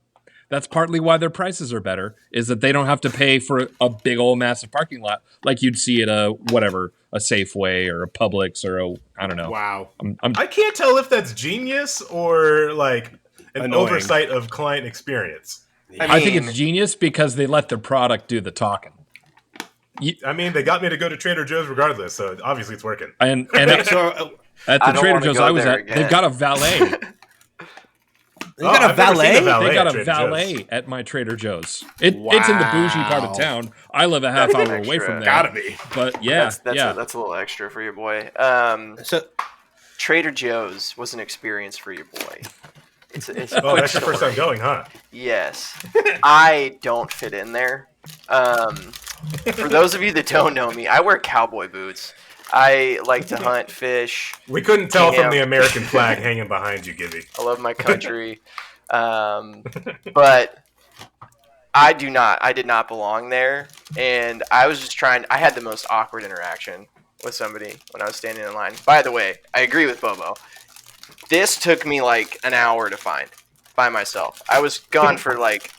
That's partly why their prices are better, is that they don't have to pay for a big old massive parking lot like you'd see at a Safeway or a Publix or I don't know. Wow. I can't tell if that's genius or like an Annoying. oversight of client experience. I think it's genius because they let their product do the talking. I mean, they got me to go to Trader Joe's regardless, so obviously it's working. And So at I the don't Trader wanna Joe's go I was there at, again. they've got a valet. you got a I've never seen valet? a valet They got at a Trader valet Joe's. at my Trader Joe's. It's in the bougie part of Wow. town. I live a half That's hour away extra. from there. Gotta be. But yeah, That's a little extra for your boy. So Trader Joe's was an experience for your boy. It's a Oh, quick that's your first story. time going, huh? Yes. I don't fit in there. For those of you that don't know me, I wear cowboy boots. I like to hunt, fish. We couldn't tell Yeah. from the American flag hanging behind you, Gibby. I love my country. But I did not belong there. And I was just I had the most awkward interaction with somebody when I was standing in line. By the way, I agree with Bobo. This took me like an hour to find by myself. I was gone for like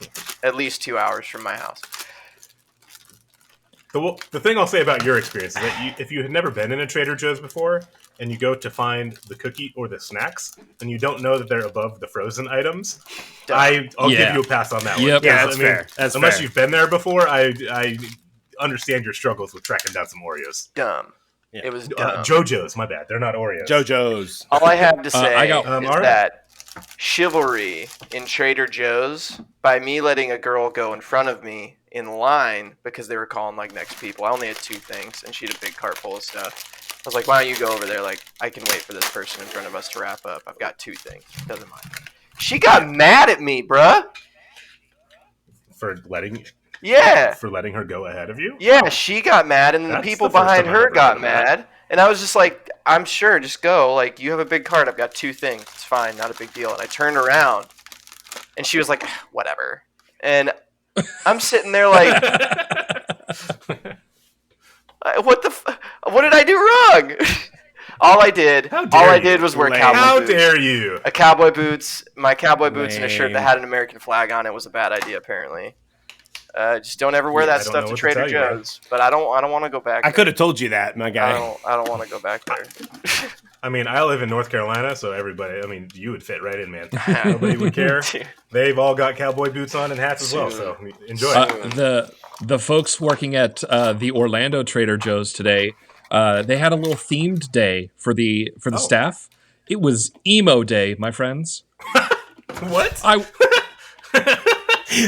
at least 2 hours from my house. The thing I'll say about your experience is that if you had never been in a Trader Joe's before and you go to find the cookie or the snacks and you don't know that they're above the frozen items, I'll Yeah. give you a pass on that one. Yep. Yeah, Because, that's fair. That's unless fair. you've been there before, I understand your struggles with tracking down some Oreos. Dumb. Yeah. It was dumb. JoJo's, my bad. They're not Oreos. JoJo's. All I have to say I got- is all right. that chivalry in Trader Joe's, by me letting a girl go in front of me in line because they were calling like next people. I only had 2 things, and she had a big cart full of stuff. I was like, why don't you go over there? Like, I can wait for this person in front of us to wrap up. I've got 2 things. Doesn't mind. She got mad at me, bruh. For letting Yeah. her go ahead of you? Yeah, she got mad, and then the That's people the first behind time I've her ever got heard of that. mad. And I was just like, I'm sure, just go. Like, you have a big cart. I've got 2 things. It's fine, not a big deal. And I turned around, and she was like, whatever. And I'm sitting there like, what did I do wrong? all I did was wear Lame. cowboy How boots. dare you? My cowboy boots and a shirt that Lame. had an American flag on it was a bad idea, apparently. Just don't ever wear Yeah, that I don't know stuff to what to Trader tell you, man. Joe's. But I don't want to go back. I could have told you that, my I guy. don't want to go back there. I mean, I live in North Carolina, so everybody, you would fit right in, man. Nobody would care. They've all got cowboy boots on and hats as well, so enjoy. the folks working at the Orlando Trader Joe's today, they had a little themed day for the staff. It was emo day, my friends. What?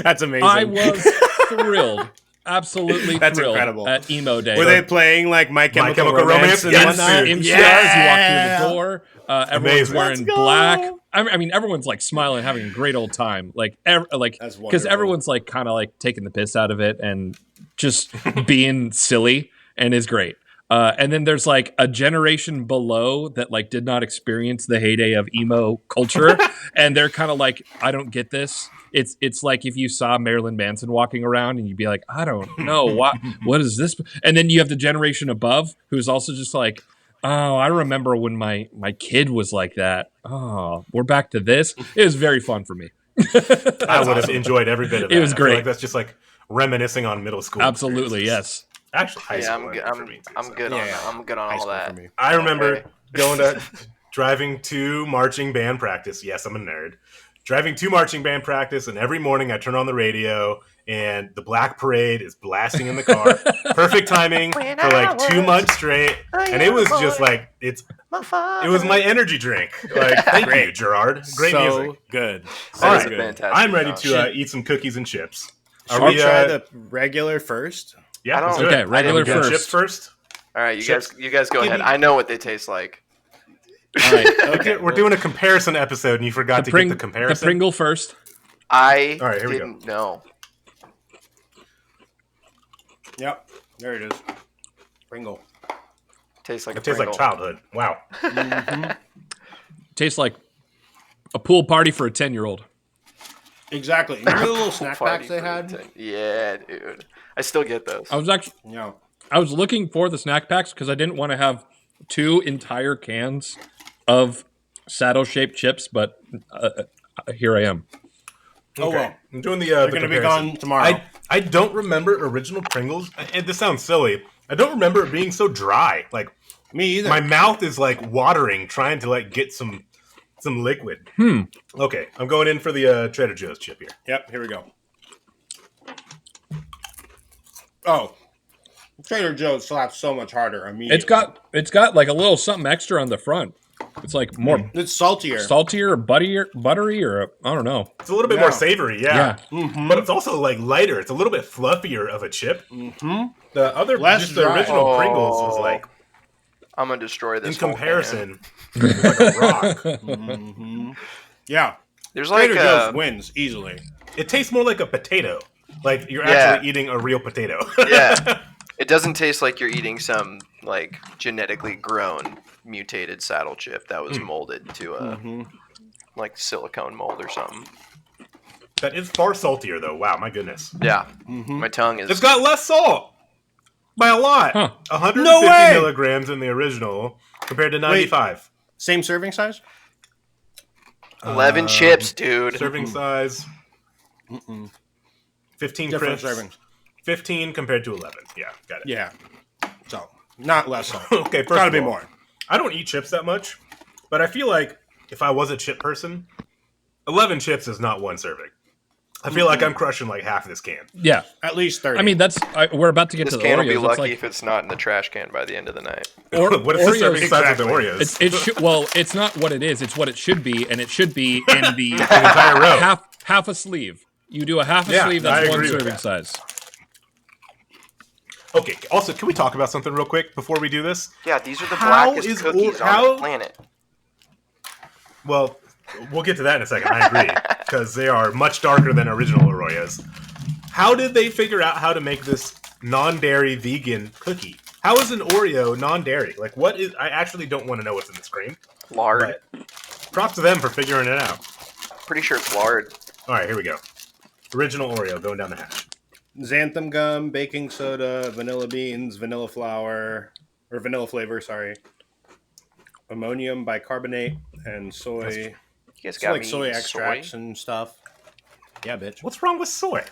That's amazing. I was thrilled. Absolutely That's thrilled incredible. at emo day. Were they playing like My Chemical, Chemical Romance Romance? and Yes, whatnot? dude. MCRs, Yeah. you walk through the door. Everyone's Amazing. wearing Let's go. black. I mean, everyone's like smiling, having a great old time. Like, That's because wonderful. everyone's like kind of like taking the piss out of it and just being silly, and is great. And then there's like a generation below that like did not experience the heyday of emo culture, and they're kind of like, I don't get this. It's like if you saw Marilyn Manson walking around and you'd be like, I don't know what is this? And then you have the generation above who's also just like, oh, I remember when my kid was like that. Oh, we're back to this. It was very fun for me. I would have enjoyed every bit of that. It was I feel great. like that's just like reminiscing on middle school. Absolutely, experiences. yes. Actually, high Yeah, school. I'm ended good. for me, too, I'm so. good on. Yeah. I'm good on High all school that. for me. I remember Okay. going to driving to marching band practice. Yes, I'm a nerd. Driving to marching band practice, and every morning I turn on the radio, and the Black Parade is blasting in the car. Perfect timing for like 2 months straight, and it was just like it was my energy drink. Like, thank you, Gerard. Great so music. good. All So right, good. fantastic. I'm ready song. to eat some cookies and chips. Should we try the regular first? Yeah, I don't- let's do Okay, it. regular We're doing first. chips first. All right, Chips. you guys go Give ahead. me- I know what they taste like. All right. Okay. We're doing a comparison episode, and you forgot to get the comparison. The Pringle first. I All right, here we go. didn't know. Yep. There it is. Pringle. Tastes like It a tastes like Pringle. childhood. Wow. Tastes like a pool party for a 10-year-old. Exactly. Remember the little snack Party packs they for had? 10. Yeah, dude. I still get those. I was looking for the snack packs because I didn't want to have 2 entire cans of saddle-shaped chips, but here I am. Oh, Okay. well. I'm doing the They're going to be comparison. gone tomorrow. I don't remember original Pringles. And this sounds silly. I don't remember it being so dry. Like, Me either. my mouth is like watering, trying to like get some liquid. Okay, I'm going in for the Trader Joe's chip here. Yep, here we go. Oh. Trader Joe's slaps so much harder immediately. It's got like a little something extra on the front. It's like more It's saltier. saltier or buttery or I don't know. It's a little bit Yeah. more savory, yeah. Mm-hmm. But it's also like lighter. It's a little bit fluffier of a chip. Mm-hmm. The other, Less just the dry. original Pringles was like, I'm gonna destroy this. in whole comparison, it was like a rock. Mm-hmm. Yeah. There's like Trader Joe's wins easily. It tastes more like a potato. Like you're Yeah. actually eating a real potato. yeah. It doesn't taste like you're eating some like genetically grown mutated saddle chip that was molded to a like silicone mold or something. That is far saltier though. Wow, my goodness. Yeah, my tongue is. It's got less salt by a lot. Huh. 150 No way! milligrams in the original compared to 95. Same serving size? 11 chips, dude. Serving size. 15 Different crisps. servings. 15 compared to 11. Yeah, got it. Yeah. So, not less salt. Okay, first Gotta of be all, more. I don't eat chips that much, but I feel like if I was a chip person, 11 chips is not one serving. I feel like I'm crushing like half of this can. Yeah. At least 30. I mean, we're about to get This to the can will Oreos. be It's lucky like, if it's not in the trash can by the end of the night. What is the serving size of the Exactly. Oreos? well, it's not what it is. It's what it should be, and it should be in the entire row. half a sleeve. You do a half a Yeah, sleeve. I That's one agree with serving that. size. Okay, also, can we talk about something real quick before we do this? Yeah, these are the How blackest is cookies on how- the planet. Well, we'll get to that in a second. I agree, because they are much darker than original Oreos. How did they figure out how to make this non-dairy vegan cookie? How is an Oreo non-dairy? Like, what is? I actually don't want to know what's in this cream. Lard. But props to them for figuring it out. Pretty sure it's lard. All right, here we go. Original Oreo going down the hatch. xanthan gum, baking soda, vanilla beans, vanilla flour, or vanilla flavor, sorry. Ammonium bicarbonate, and soy. You guys It's got like me soy eating extracts and stuff. Yeah, bitch. What's wrong with soy?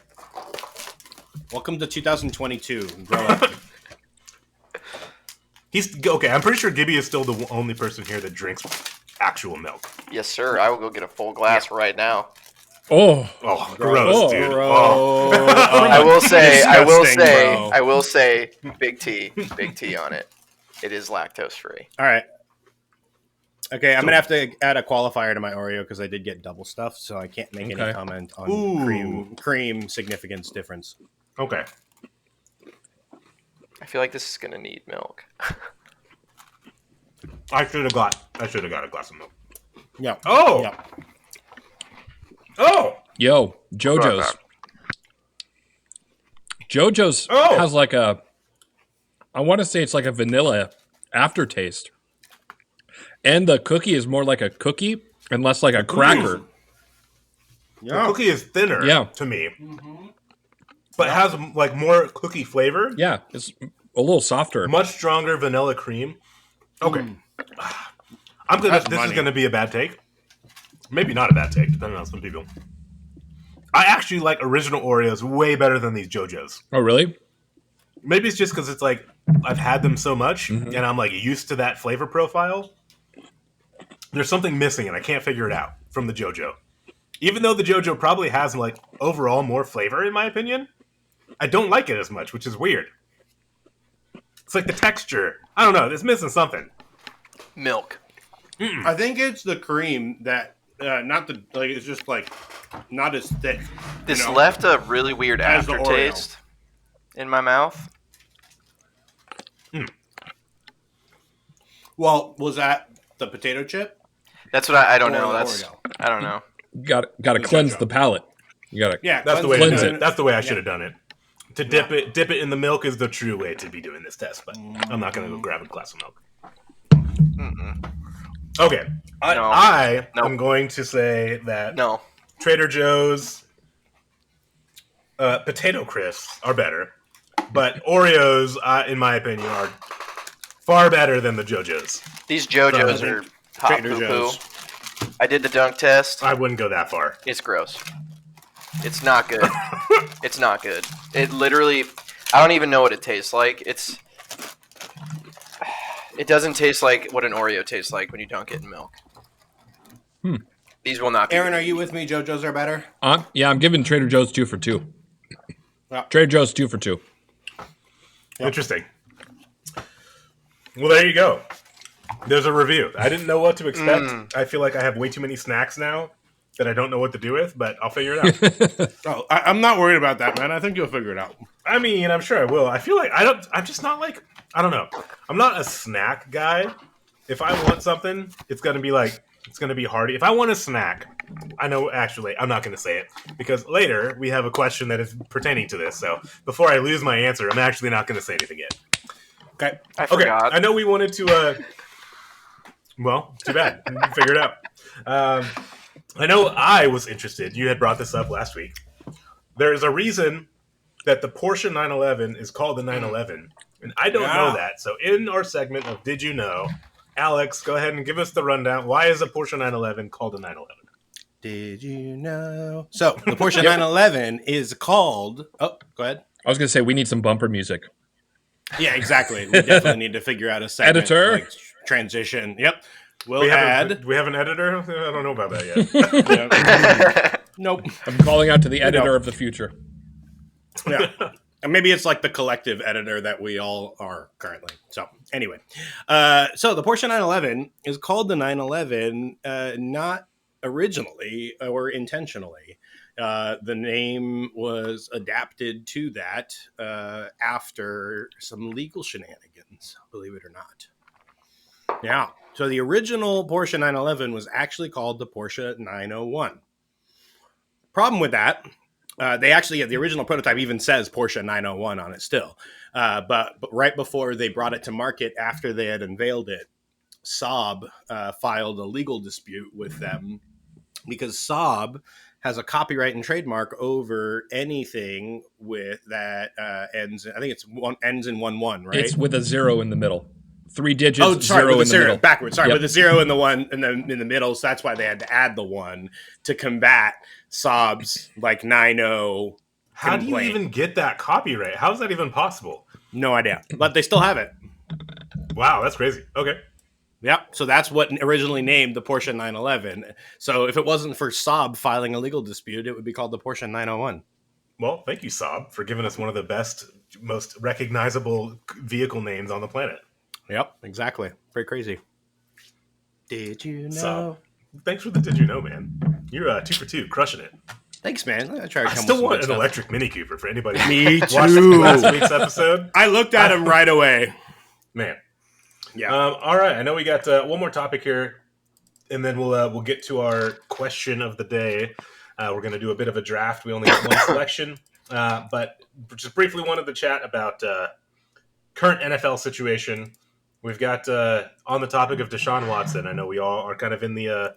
Welcome to 2022. Grow up. He's okay. I'm pretty sure Gibby is still the only person here that drinks actual milk. Yes, sir. I will go get a full glass right now. Oh, Oh, gross, dude. Bro. Oh. I will say, Disgusting, I will say, big T on it. It is lactose free. All right. Okay, I'm gonna have to add a qualifier to my Oreo because I did get double stuff, so I can't make any Okay. comment on Ooh. cream significance difference. Okay. I feel like this is gonna need milk. I should have got a glass of milk. Yeah. Oh. Yeah. Oh. yo, JoJo's. JoJo's Oh. has like I want to say it's like a vanilla aftertaste, and the cookie is more like a cookie and less like a cracker. The Yeah. cookie is thinner Yeah. to me. But it has like more cookie flavor. Yeah, it's a little softer. Much stronger vanilla cream. Okay. I'm gonna That's this is money. gonna be a bad take. Maybe not a bad take, depending on some people. I actually like original Oreos way better than these JoJo's. Oh, really? Maybe it's just because it's like I've had them so much and I'm like used to that flavor profile. There's something missing and I can't figure it out from the JoJo. Even though the JoJo probably has like overall more flavor in my opinion, I don't like it as much, which is weird. It's like the texture. I don't know. It's missing something. Milk. I think it's the cream that not the like. It's just like not as thick. This left a really weird As the aftertaste in my mouth. Well, was that the potato chip? That's what I don't Or know. the That's Oreo? I don't know. Got to cleanse the palate. You got to. Yeah, That's the way. cleanse To do it. it. That's the way I should have done it. To dip it in the milk is the true way to be doing this test. But I'm not going to go grab a glass of milk. Okay, I am going to say that No. Trader Joe's potato crisps are better, but Oreos, in my opinion, are far better than the JoJo's. These JoJo's are hot Trader poo-poo. Joe's. I did the dunk test. I wouldn't go that far. It's gross. It's not good. It's not good. It literally, I don't even know what it tastes like. It doesn't taste like what an Oreo tastes like when you dunk it in milk. These will not be Aaron, good. are you with me? JoJo's are better. Yeah, I'm giving Trader Joe's 2 for 2. Yeah. Trader Joe's 2 for 2. Interesting. Well, there you go. There's a review. I didn't know what to expect. I feel like I have way too many snacks now that I don't know what to do with, but I'll figure it out. Oh, I'm not worried about that, man. I think you'll figure it out. I mean, I'm sure I will. I feel like I'm just not like, I don't know. I'm not a snack guy. If I want something, it's going to be hearty. If I want a snack, I know, actually, I'm not going to say it because later we have a question that is pertaining to this. So before I lose my answer, I'm actually not going to say anything yet. Okay. I forgot. I know we wanted to, well, too bad. Figure it out. I know I was interested. You had brought this up last week. There's a reason that the Porsche 911 is called the 911, and I don't know that. So in our segment of Did You Know, Alex, go ahead and give us the rundown. Why is a Porsche 911 called a 911? Did you know? So the Porsche 911 is called. Oh, go ahead. I was going to say we need some bumper music. Yeah, exactly. We definitely need to figure out a segment, Editor. like, transition. Yep. Do we have an editor? I don't know about that yet. Nope. I'm calling out to the editor of the future. Yeah. And maybe it's like the collective editor that we all are currently. So anyway, so the Porsche 911 is called the 911, not originally or intentionally. The name was adapted to that after some legal shenanigans, believe it or not. Yeah. So the original Porsche 911 was actually called the Porsche 901. Problem with that, they actually, the original prototype even says Porsche 901 on it still. But right before they brought it to market, after they had unveiled it, Saab filed a legal dispute with them because Saab has a copyright and trademark over anything with that ends. I think ends in 1-1, right? It's with a 0 in the middle. 3 digits. Oh, sorry, zero with the in the 0 middle. backwards. Sorry, Yep. with the 0 and the 1 in the middle. So that's why they had to add the 1 to combat Saab's like 9-0. How do you even get that copyright? How is that even possible? No idea, but they still have it. Wow, that's crazy. Okay. Yep. So that's what originally named the Porsche 911. So if it wasn't for Saab filing a legal dispute, it would be called the Porsche 901. Well, thank you, Saab, for giving us one of the best, most recognizable vehicle names on the planet. Yep, exactly. Very crazy. Did you know? Saab. Thanks for the Did You Know, man. You're 2 for 2, crushing it. Thanks, man. I try to I come still with want some an good electric Mini Cooper for anybody who Me watched too. last week's episode. stuff. I looked at him right away. Man. Yeah. All right. I know we got one more topic here, and then we'll get to our question of the day. We're going to do a bit of a draft. We only have one selection, but just briefly wanted to chat about current NFL situation. We've got on the topic of Deshaun Watson. I know we all are kind of in the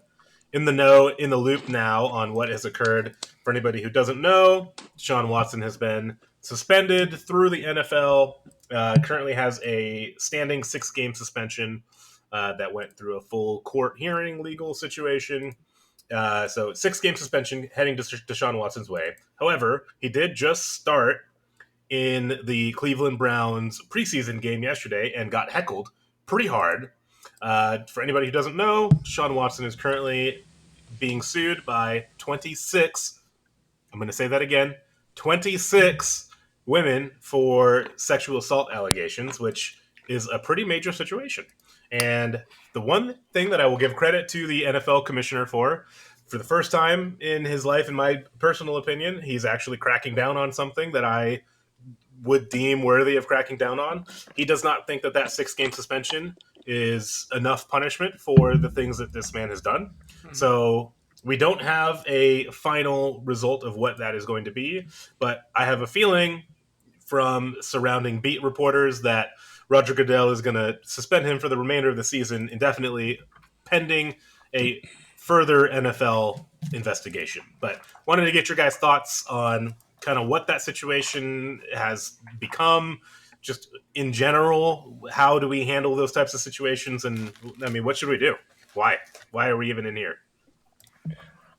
know, in the loop now on what has occurred. For anybody who doesn't know, Deshaun Watson has been suspended through the NFL. Currently has a standing 6-game suspension that went through a full court hearing legal situation. So 6-game suspension heading to Deshaun Watson's way. However, he did just start in the Cleveland Browns preseason game yesterday and got heckled pretty hard. For anybody who doesn't know, Deshaun Watson is currently being sued by 26, I'm going to say that again, 26 women for sexual assault allegations, which is a pretty major situation. And the one thing that I will give credit to the NFL commissioner for, for the first time in his life, in my personal opinion, he's actually cracking down on something that I would deem worthy of cracking down on. He does not think that 6-game suspension is enough punishment for the things that this man has done. So we don't have a final result of what that is going to be, but I have a feeling from surrounding beat reporters that Roger Goodell is going to suspend him for the remainder of the season indefinitely, pending a further NFL investigation. But wanted to get your guys' thoughts on kind of what that situation has become, just in general. How do we handle those types of situations? And I mean, what should we do? Why are we even in here?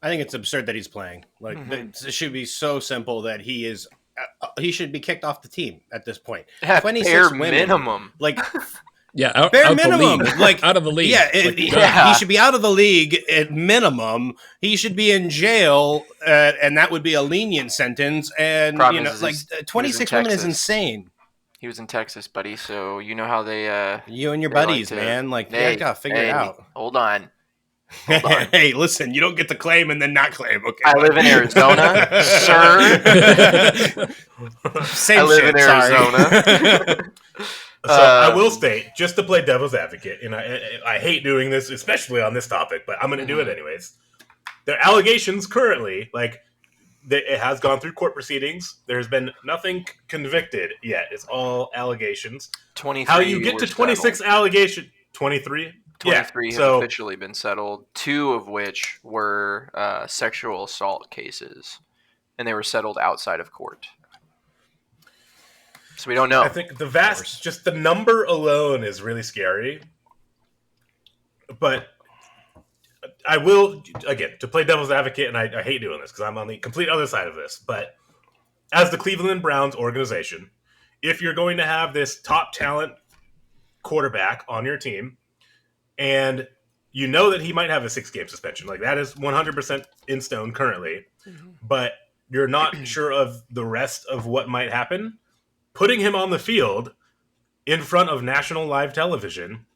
I think it's absurd that he's playing. Like, it should be so simple that he should be kicked off the team at this point. At 26 bare women, minimum. like Yeah, bare out minimum, the league. like out of the league. Yeah, Like, he should be out of the league at minimum. He should be in jail, and that would be a lenient sentence. And Problem you know, is like 26 in women is Texas. insane. He was in Texas, buddy. So you know how they. You and your they like buddies, to- man. Like, Hey, you gotta figure it out. Hold on. Hold on. Hey, listen, you don't get to claim and then not claim. Okay, I live in Arizona, sir. Same I live shit, in Arizona. So I will state, just to play devil's advocate, and I hate doing this, especially on this topic, but I'm going to do it anyways. There are allegations currently, like it has gone through court proceedings. There's been nothing convicted yet. It's all allegations. 23 How you get to 26 allegations? 23? 23 have so officially been settled, 2 of which were sexual assault cases, and they were settled outside of court. So we don't know. I think just the number alone is really scary. But I will, again, to play devil's advocate, and I hate doing this because I'm on the complete other side of this, but as the Cleveland Browns organization, if you're going to have this top talent quarterback on your team, and you know that he might have a 6-game suspension, like that is 100% in stone currently, but you're not sure of the rest of what might happen, putting him on the field in front of national live television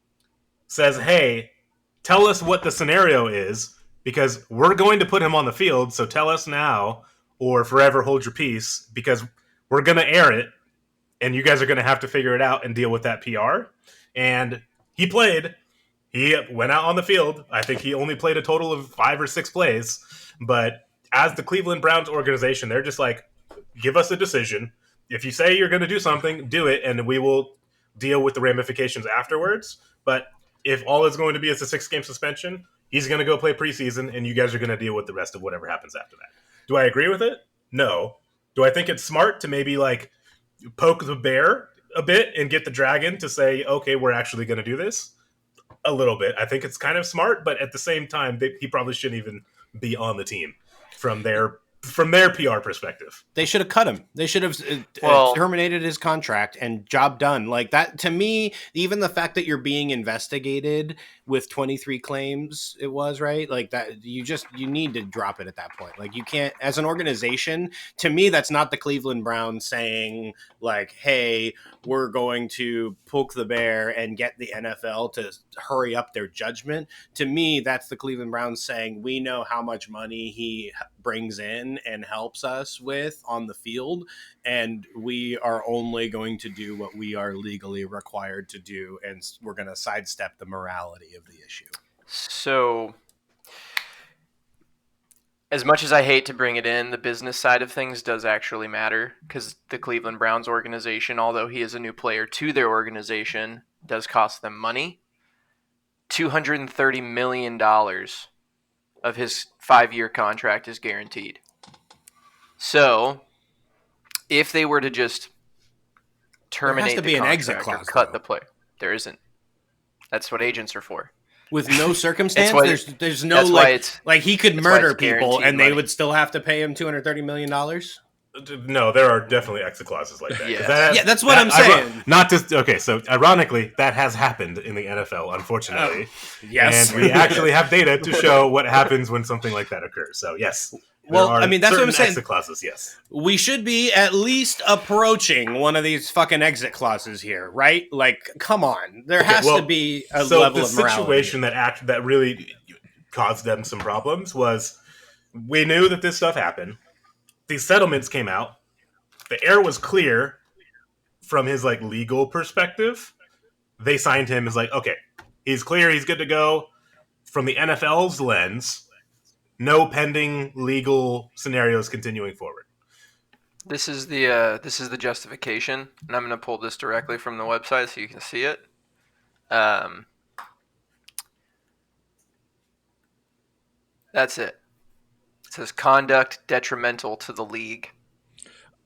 says, hey, tell us what the scenario is, because we're going to put him on the field, so tell us now or forever hold your peace, because we're going to air it, and you guys are going to have to figure it out and deal with that PR. And he played. He went out on the field. I think he only played a total of 5 or 6 plays. But as the Cleveland Browns organization, they're just like, give us a decision. If you say you're going to do something, do it, and we will deal with the ramifications afterwards. But if all it's going to be is a 6-game suspension, he's going to go play preseason, and you guys are going to deal with the rest of whatever happens after that. Do I agree with it? No. Do I think it's smart to maybe like poke the bear a bit and get the dragon to say, okay, we're actually going to do this? A little bit. I think it's kind of smart, but at the same time, he probably shouldn't even be on the team from their PR perspective. They should have cut him. They should have terminated his contract and job done. Like that, to me, even the fact that you're being investigated with 23 claims, it was right. Like that, you need to drop it at that point. Like you can't, as an organization, to me, that's not the Cleveland Browns saying like, hey, we're going to poke the bear and get the NFL to hurry up their judgment. To me, that's the Cleveland Browns saying, we know how much money he brings in and helps us with on the field, and we are only going to do what we are legally required to do, and we're going to sidestep the morality of the issue. So, as much as I hate to bring it in, the business side of things does actually matter, because the Cleveland Browns organization, although he is a new player to their organization, does cost them money. $230 million of his 5-year contract is guaranteed. So, if they were to just terminate the contract exit clause, or cut though. the player, there isn't. That's what agents are for. With no circumstance, there's no like he could murder people and they would still have to pay him $230 million. No, there are definitely exit clauses like that. Yeah. That's what I'm saying. So ironically, that has happened in the NFL, unfortunately. Yes. And we actually have data to show what happens when something like that occurs. So yes. Well, I mean, that's what I'm saying. Exit clauses, yes. We should be at least approaching one of these fucking exit clauses here, right? Like, come on. There has to be a level of morality. The situation that really caused them some problems was we knew that this stuff happened. These settlements came out. The air was clear from his like legal perspective. They signed him as like, okay, he's clear, he's good to go. From the NFL's lens, no pending legal scenarios continuing forward. This is the justification, and I'm going to pull this directly from the website so you can see it. That's it. It says conduct detrimental to the league.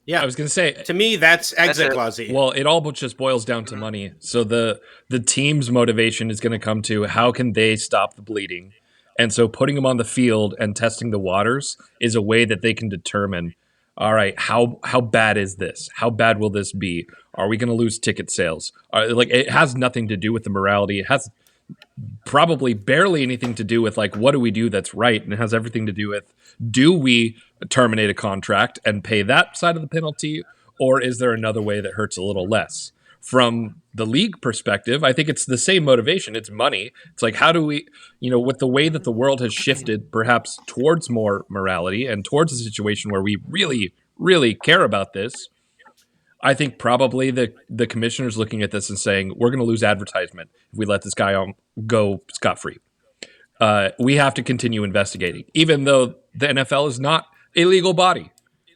Yeah, I was going to say, to me, that's exit it. clausey. well, it all just boils down to money. So the team's motivation is going to come to how can they stop the bleeding. And so putting them on the field and testing the waters is a way that they can determine, all right, how bad is this? How bad will this be? Are we going to lose ticket sales? Like, it has nothing to do with the morality. It has probably barely anything to do with like what do we do that's right, and it has everything to do with do we terminate a contract and pay that side of the penalty, or is there another way that hurts a little less? From the league perspective, I think it's the same motivation. It's money. It's like, how do we, with the way that the world has shifted perhaps towards more morality and towards a situation where we really, really care about this, I think probably the commissioner's looking at this and saying, we're going to lose advertisement if we let this guy go scot-free. We have to continue investigating. Even though the NFL is not a legal body,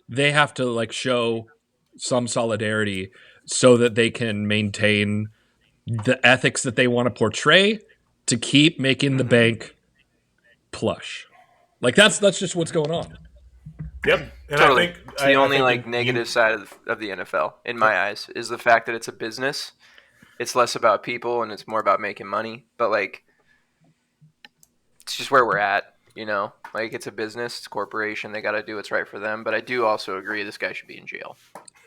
they have to like show some solidarity so that they can maintain the ethics that they want to portray to keep making the bank plush. Like that's just what's going on. Yep. And Totally. I think It's the only think negative side of the NFL, in my eyes, is the fact that it's a business. It's less about people and it's more about making money. But like, it's just where we're at, Like, it's a business, it's a corporation. They got to do what's right for them. But I do also agree this guy should be in jail.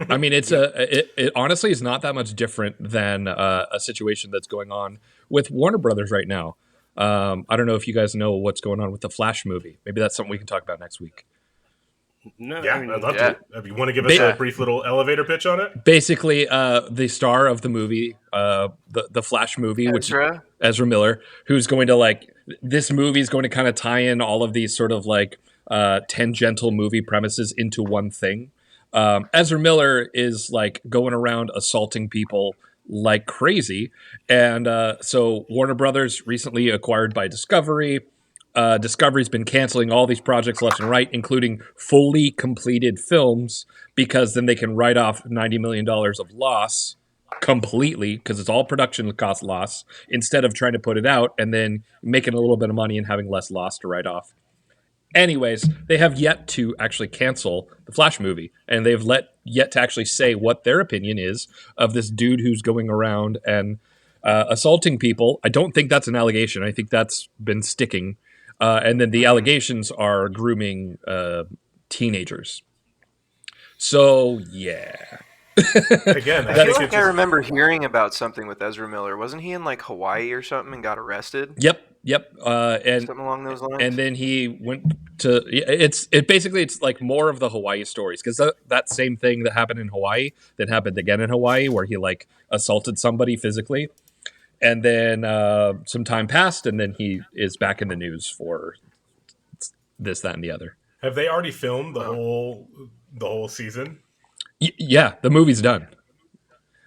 I mean, it honestly is not that much different than a situation that's going on with Warner Brothers right now. I don't know if you guys know what's going on with the Flash movie. Maybe that's something we can talk about next week. No, Yeah, I mean, I'd love yeah. to. If you want to give us a brief little elevator pitch on it? Basically, the star of the movie, the Flash movie, Ezra Miller, who's going to like this movie is going to kind of tie in all of these sort of like tangential movie premises into one thing. Ezra Miller is like going around assaulting people like crazy, and so Warner Brothers recently acquired by Discovery. Discovery's been canceling all these projects left and right, including fully completed films, because then they can write off $90 million of loss completely, because it's all production cost loss, instead of trying to put it out and then making a little bit of money and having less loss to write off. Anyways, they have yet to actually cancel the Flash movie, and they've yet to actually say what their opinion is of this dude who's going around and assaulting people. I don't think that's an allegation. I think that's been sticking. And then the allegations are grooming teenagers. So, yeah. Again, I feel like I remember hearing about something with Ezra Miller. Wasn't he in like Hawaii or something and got arrested? Yep. And something along those lines. And then he went to it's like more of the Hawaii stories, because that same thing that happened in Hawaii that happened again in Hawaii, where he like assaulted somebody physically. And then some time passed, and then he is back in the news for this, that, and the other. Have they already filmed the whole season? Yeah, the movie's done.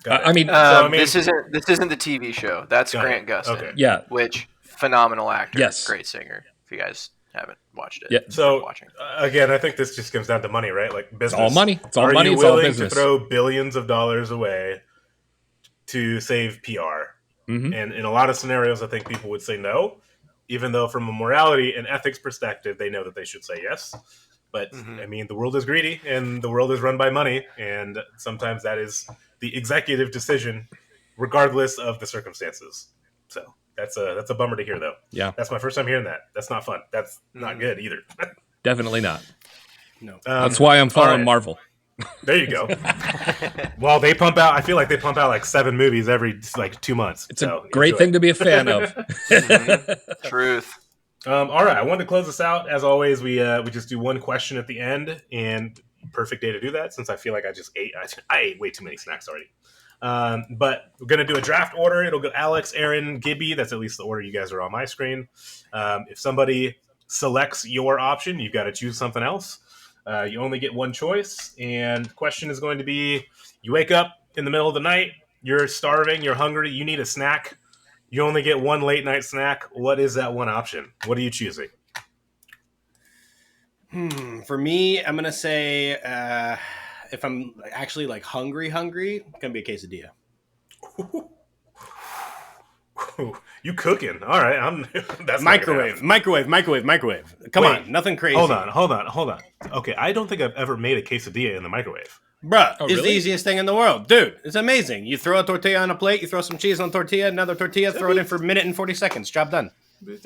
I mean, this isn't the TV show. That's Grant Gustin. Okay. Yeah, which phenomenal actor, yes, great singer. If you guys haven't watched it, yeah. So again, I think this just comes down to money, right? Like business. It's all money. It's all money. Are you it's all willing business. to throw billions of dollars away to save PR? Mm-hmm. And in a lot of scenarios, I think people would say no, even though from a morality and ethics perspective, they know that they should say yes. But I mean, the world is greedy and the world is run by money. And sometimes that is the executive decision, regardless of the circumstances. So that's a bummer to hear, though. Yeah. That's my first time hearing that. That's not fun. That's not good either. Definitely not. No. That's why I'm following Marvel. There you go. Well, they pump out. I feel like they pump out like 7 movies every like 2 months. It's a great thing to be a fan of. Truth. All right, I wanted to close this out. As always, we just do one question at the end, and perfect day to do that since I feel like I just ate. I ate way too many snacks already. But we're going to do a draft order. It'll go Alex, Aaron, Gibby. That's at least the order you guys are on my screen. If somebody selects your option, you've got to choose something else. You only get one choice. And the question is going to be, you wake up in the middle of the night, you're starving, you're hungry, you need a snack. You only get one late night snack. What is that one option? What are you choosing? For me, I'm gonna say if I'm actually like hungry, it's gonna be a quesadilla. You cooking? All right, that's microwave. Come on, nothing crazy. Hold on. Okay, I don't think I've ever made a quesadilla in the microwave. Bruh, Oh, it's really? the easiest thing in the world. Dude, it's amazing. You throw a tortilla on a plate, you throw some cheese on the tortilla, another tortilla, throw it in for a minute and 40 seconds. Job done.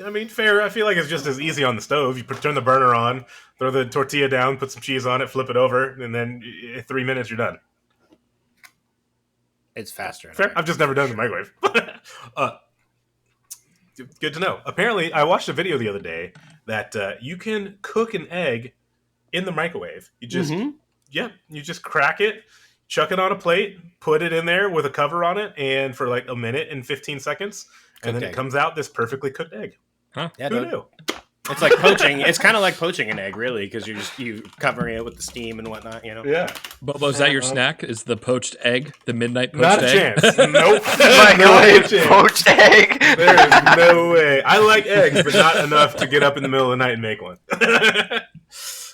I mean, fair. I feel like it's just as easy on the stove. You turn the burner on, throw the tortilla down, put some cheese on it, flip it over, and then in 3 minutes you're done. It's faster. Fair. I've just never done it in the microwave. Good to know. Apparently, I watched a video the other day that you can cook an egg in the microwave. You just, you just crack it, chuck it on a plate, put it in there with a cover on it, and for like a minute and 15 seconds, and then it comes out this perfectly cooked egg. Huh? Yeah, Who dude. knew? It's like poaching. It's kind of like poaching an egg, really, because you covering it with the steam and whatnot. You know. Yeah. Bobo, is that your snack? Is the poached egg, the midnight poached Not a egg? chance. Nope. Microwave poached egg. There is no way. I like eggs, but not enough to get up in the middle of the night and make one.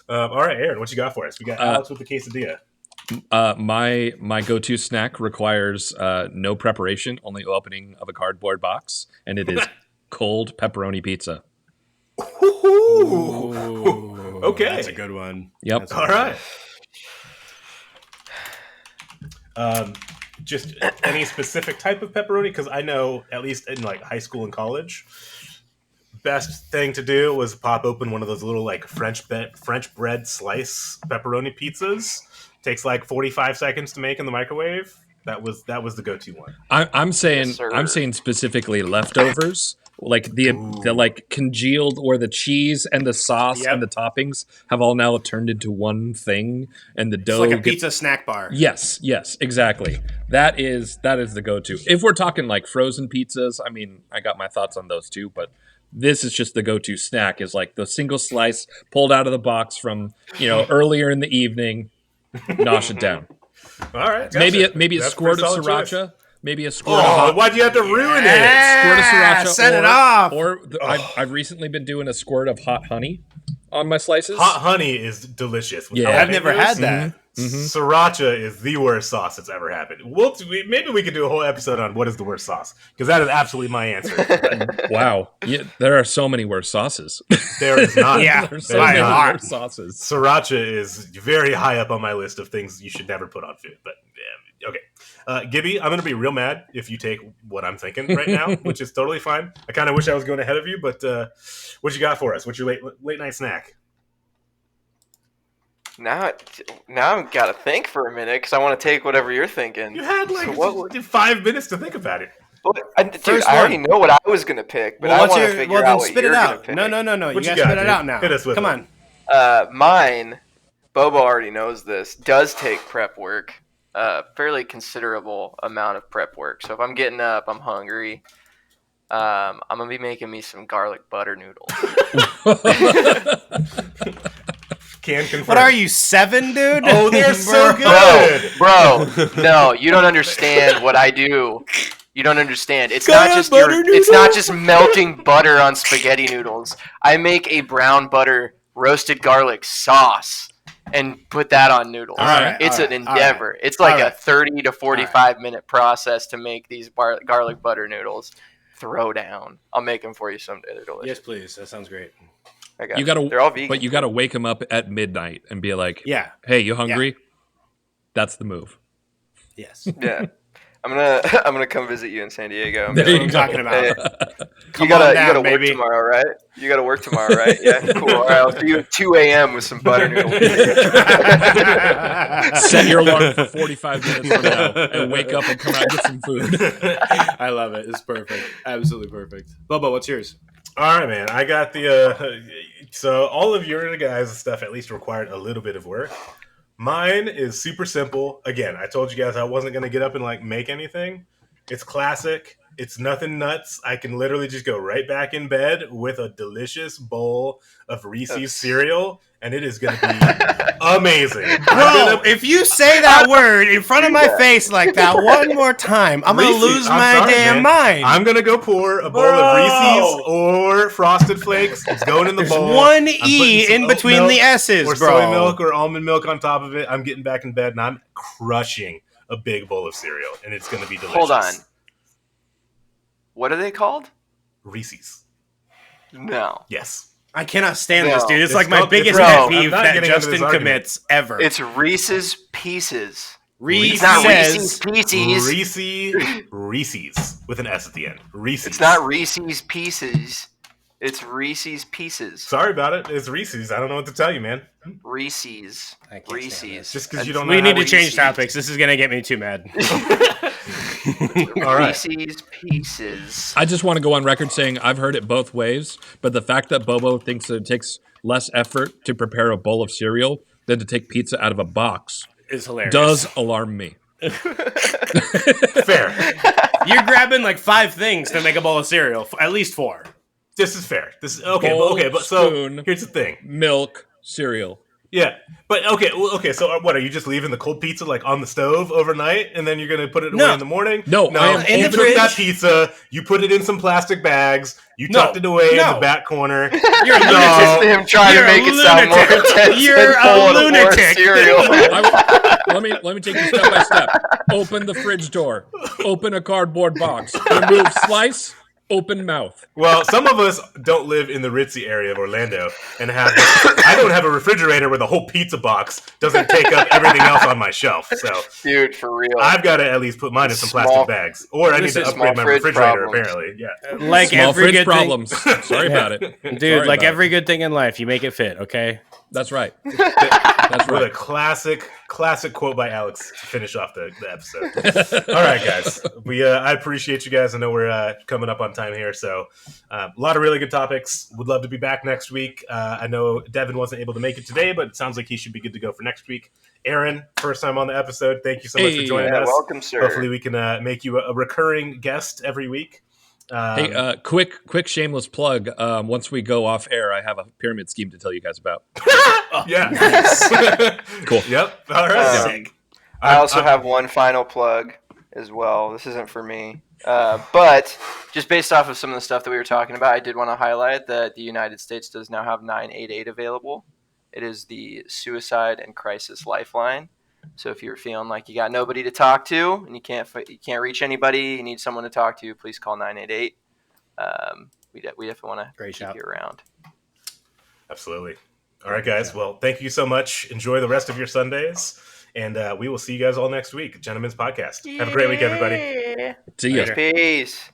All right, Aaron, what you got for us? We got Alex with the quesadilla. My go-to snack requires no preparation, only opening of a cardboard box, and it is cold pepperoni pizza. Ooh. Okay. That's a good one. Yep. That's a All good right. Just any specific type of pepperoni? Because I know, at least in like high school and college, best thing to do was pop open one of those little like French bread slice pepperoni pizzas. Takes like 45 seconds to make in the microwave. That was the go-to one. I'm saying Yes, sir. I'm saying specifically leftovers, like the like congealed, or the cheese and the sauce and the toppings have all now turned into one thing, and the dough It's like a pizza snack bar. Yes, exactly. That is the go-to. If we're talking like frozen pizzas, I mean, I got my thoughts on those too, but this is just the go-to snack, is like the single slice pulled out of the box from, earlier in the evening, nosh it down. All right. Gotcha. Maybe a That's squirt of pretty solid choice. sriracha. Maybe a squirt of hot. Why'd you have to ruin it? Squirt of sriracha. Set it off. I've recently been doing a squirt of hot honey on my slices. Hot honey is delicious. Yeah. I've never had that. Sriracha is the worst sauce that's ever happened. Maybe we could do a whole episode on what is the worst sauce, because that is absolutely my answer. Wow. Yeah, there are so many worse sauces. There is not. Yeah, There's so many worse sauces. Sriracha is very high up on my list of things you should never put on food. But yeah, okay, Gibby, I'm going to be real mad if you take what I'm thinking right now, which is totally fine. I kind of wish I was going ahead of you, but what you got for us? What's your late night snack? Now I've got to think for a minute, because I want to take whatever you're thinking. You had like 5 minutes to think about it. Well, dude, I already know what I was going to pick, but I want to figure out what spit you're it going to out. pick. No. What You you got to got, spit it dude? out now. Hit us with Come it. on. Mine, Bobo already knows this, does take prep work. Fairly considerable amount of prep work. So if I'm getting up, I'm hungry, I'm going to be making me some garlic butter noodles. Can confirm. What are you, 7, dude? Oh, they're so good. Bro, no, you don't understand what I do. You don't understand. It's not just melting butter on spaghetti noodles. I make a brown butter roasted garlic sauce and put that on noodles. It's an endeavor. It's like a 30 to 45 minute process to make these garlic butter noodles. Throw down. I'll make them for you someday. They're delicious. Yes, please. That sounds great. They're all vegan. But you got to wake them up at midnight and be like, Yeah. "Hey, you hungry?" That's the move. Yes. Yeah. I'm gonna come visit you in San Diego. That's what I'm talking about. Hey, Come you gotta on down, work baby. tomorrow, right? You gotta work tomorrow, right? Yeah, cool. All right, I'll see you at 2 a.m. with some butter noodles. Set your alarm for 45 minutes from now and wake up and come out and get some food. I love it. It's perfect. Absolutely perfect. Bobo, what's yours? All right, man. I got the so all of your guys' stuff at least required a little bit of work. Mine is super simple. Again, I told you guys I wasn't going to get up and like make anything. It's classic. It's nothing nuts. I can literally just go right back in bed with a delicious bowl of Reese's cereal, and it is going to be amazing. Bro, if you say that word in front of my face like that one more time, I'm going to lose my damn mind. I'm going to go pour a bowl of Reese's or Frosted Flakes. It's going in the bowl. One E in between the S's, or bro. soy milk or almond milk on top of it. I'm getting back in bed, and I'm crushing a big bowl of cereal, and it's going to be delicious. Hold on. What are they called? Reese's. No. Yes. I cannot stand No. this, dude. It's It's like my called- biggest it's- pet I'm peeve not that getting into this Justin argument. commits ever. It's Reese's Pieces. Reese It's not says Reese's Pieces. Reese's with an S at the end. Reese's. It's not Reese's Pieces. It's Reese's Pieces. Sorry about it. It's Reese's. I don't know what to tell you, man. Reese's. I can't stand Reese's. Just because you don't know we how need to Reese's- change topics. This is going to get me too mad. All right. Reese's Pieces. I just want to go on record saying I've heard it both ways, but the fact that Bobo thinks that it takes less effort to prepare a bowl of cereal than to take pizza out of a box It's hilarious. does alarm me. Fair. You're grabbing like 5 things to make a bowl of cereal. At least 4. This is fair. This is okay. Bowl, But so spoon. here's the thing. Milk, cereal. Yeah, but okay. So what are you just leaving the cold pizza like on the stove overnight, and then you're gonna put it No. away in the morning? No, I am in You the took fridge. that pizza, you put it in some plastic bags, you No. tucked it away in No. the back corner. You're a No. lunatic. Just him trying You're to a make it sound more lunatic. intense You're than a pulling more lunatic. cereal. Let me take you step by step. Open the fridge door. Open a cardboard box. Remove slice. Open mouth. Well, some of us don't live in the ritzy area of Orlando and have. I don't have a refrigerator where the whole pizza box doesn't take up everything else on my shelf. So Dude, for real. I've got to at least put mine in some Small- plastic bags, or I need This to is upgrade small my fridge refrigerator. problems. Apparently, yeah. Like Small every fridge good problems. Sorry about it. thing, dude. Sorry Like about every good thing in life, you make it fit. Okay. That's right. That's With a right. classic quote by Alex to finish off the episode. All right, guys. I appreciate you guys. I know we're coming up on time here, so a lot of really good topics. Would love to be back next week. I know Devin wasn't able to make it today, but it sounds like he should be good to go for next week. Aaron, first time on the episode. Thank you so much for Hey. joining Yeah, us. welcome, sir. Hopefully, we can make you a recurring guest every week. Hey, quick shameless plug. Once we go off air, I have a pyramid scheme to tell you guys about. Yeah. Cool. Yep. All right. Sick. I also have one final plug as well. This isn't for me. But just based off of some of the stuff that we were talking about, I did want to highlight that the United States does now have 988 available. It is the Suicide and Crisis Lifeline. So if you're feeling like you got nobody to talk to and you can't reach anybody, you need someone to talk to, please call 988. We definitely want to Great keep shout. you around. Absolutely. All right, guys. Well, thank you so much. Enjoy the rest of your Sundays. And we will see you guys all next week. Gentlemen's Podcast. Have a great week, everybody. See ya. Later. Peace.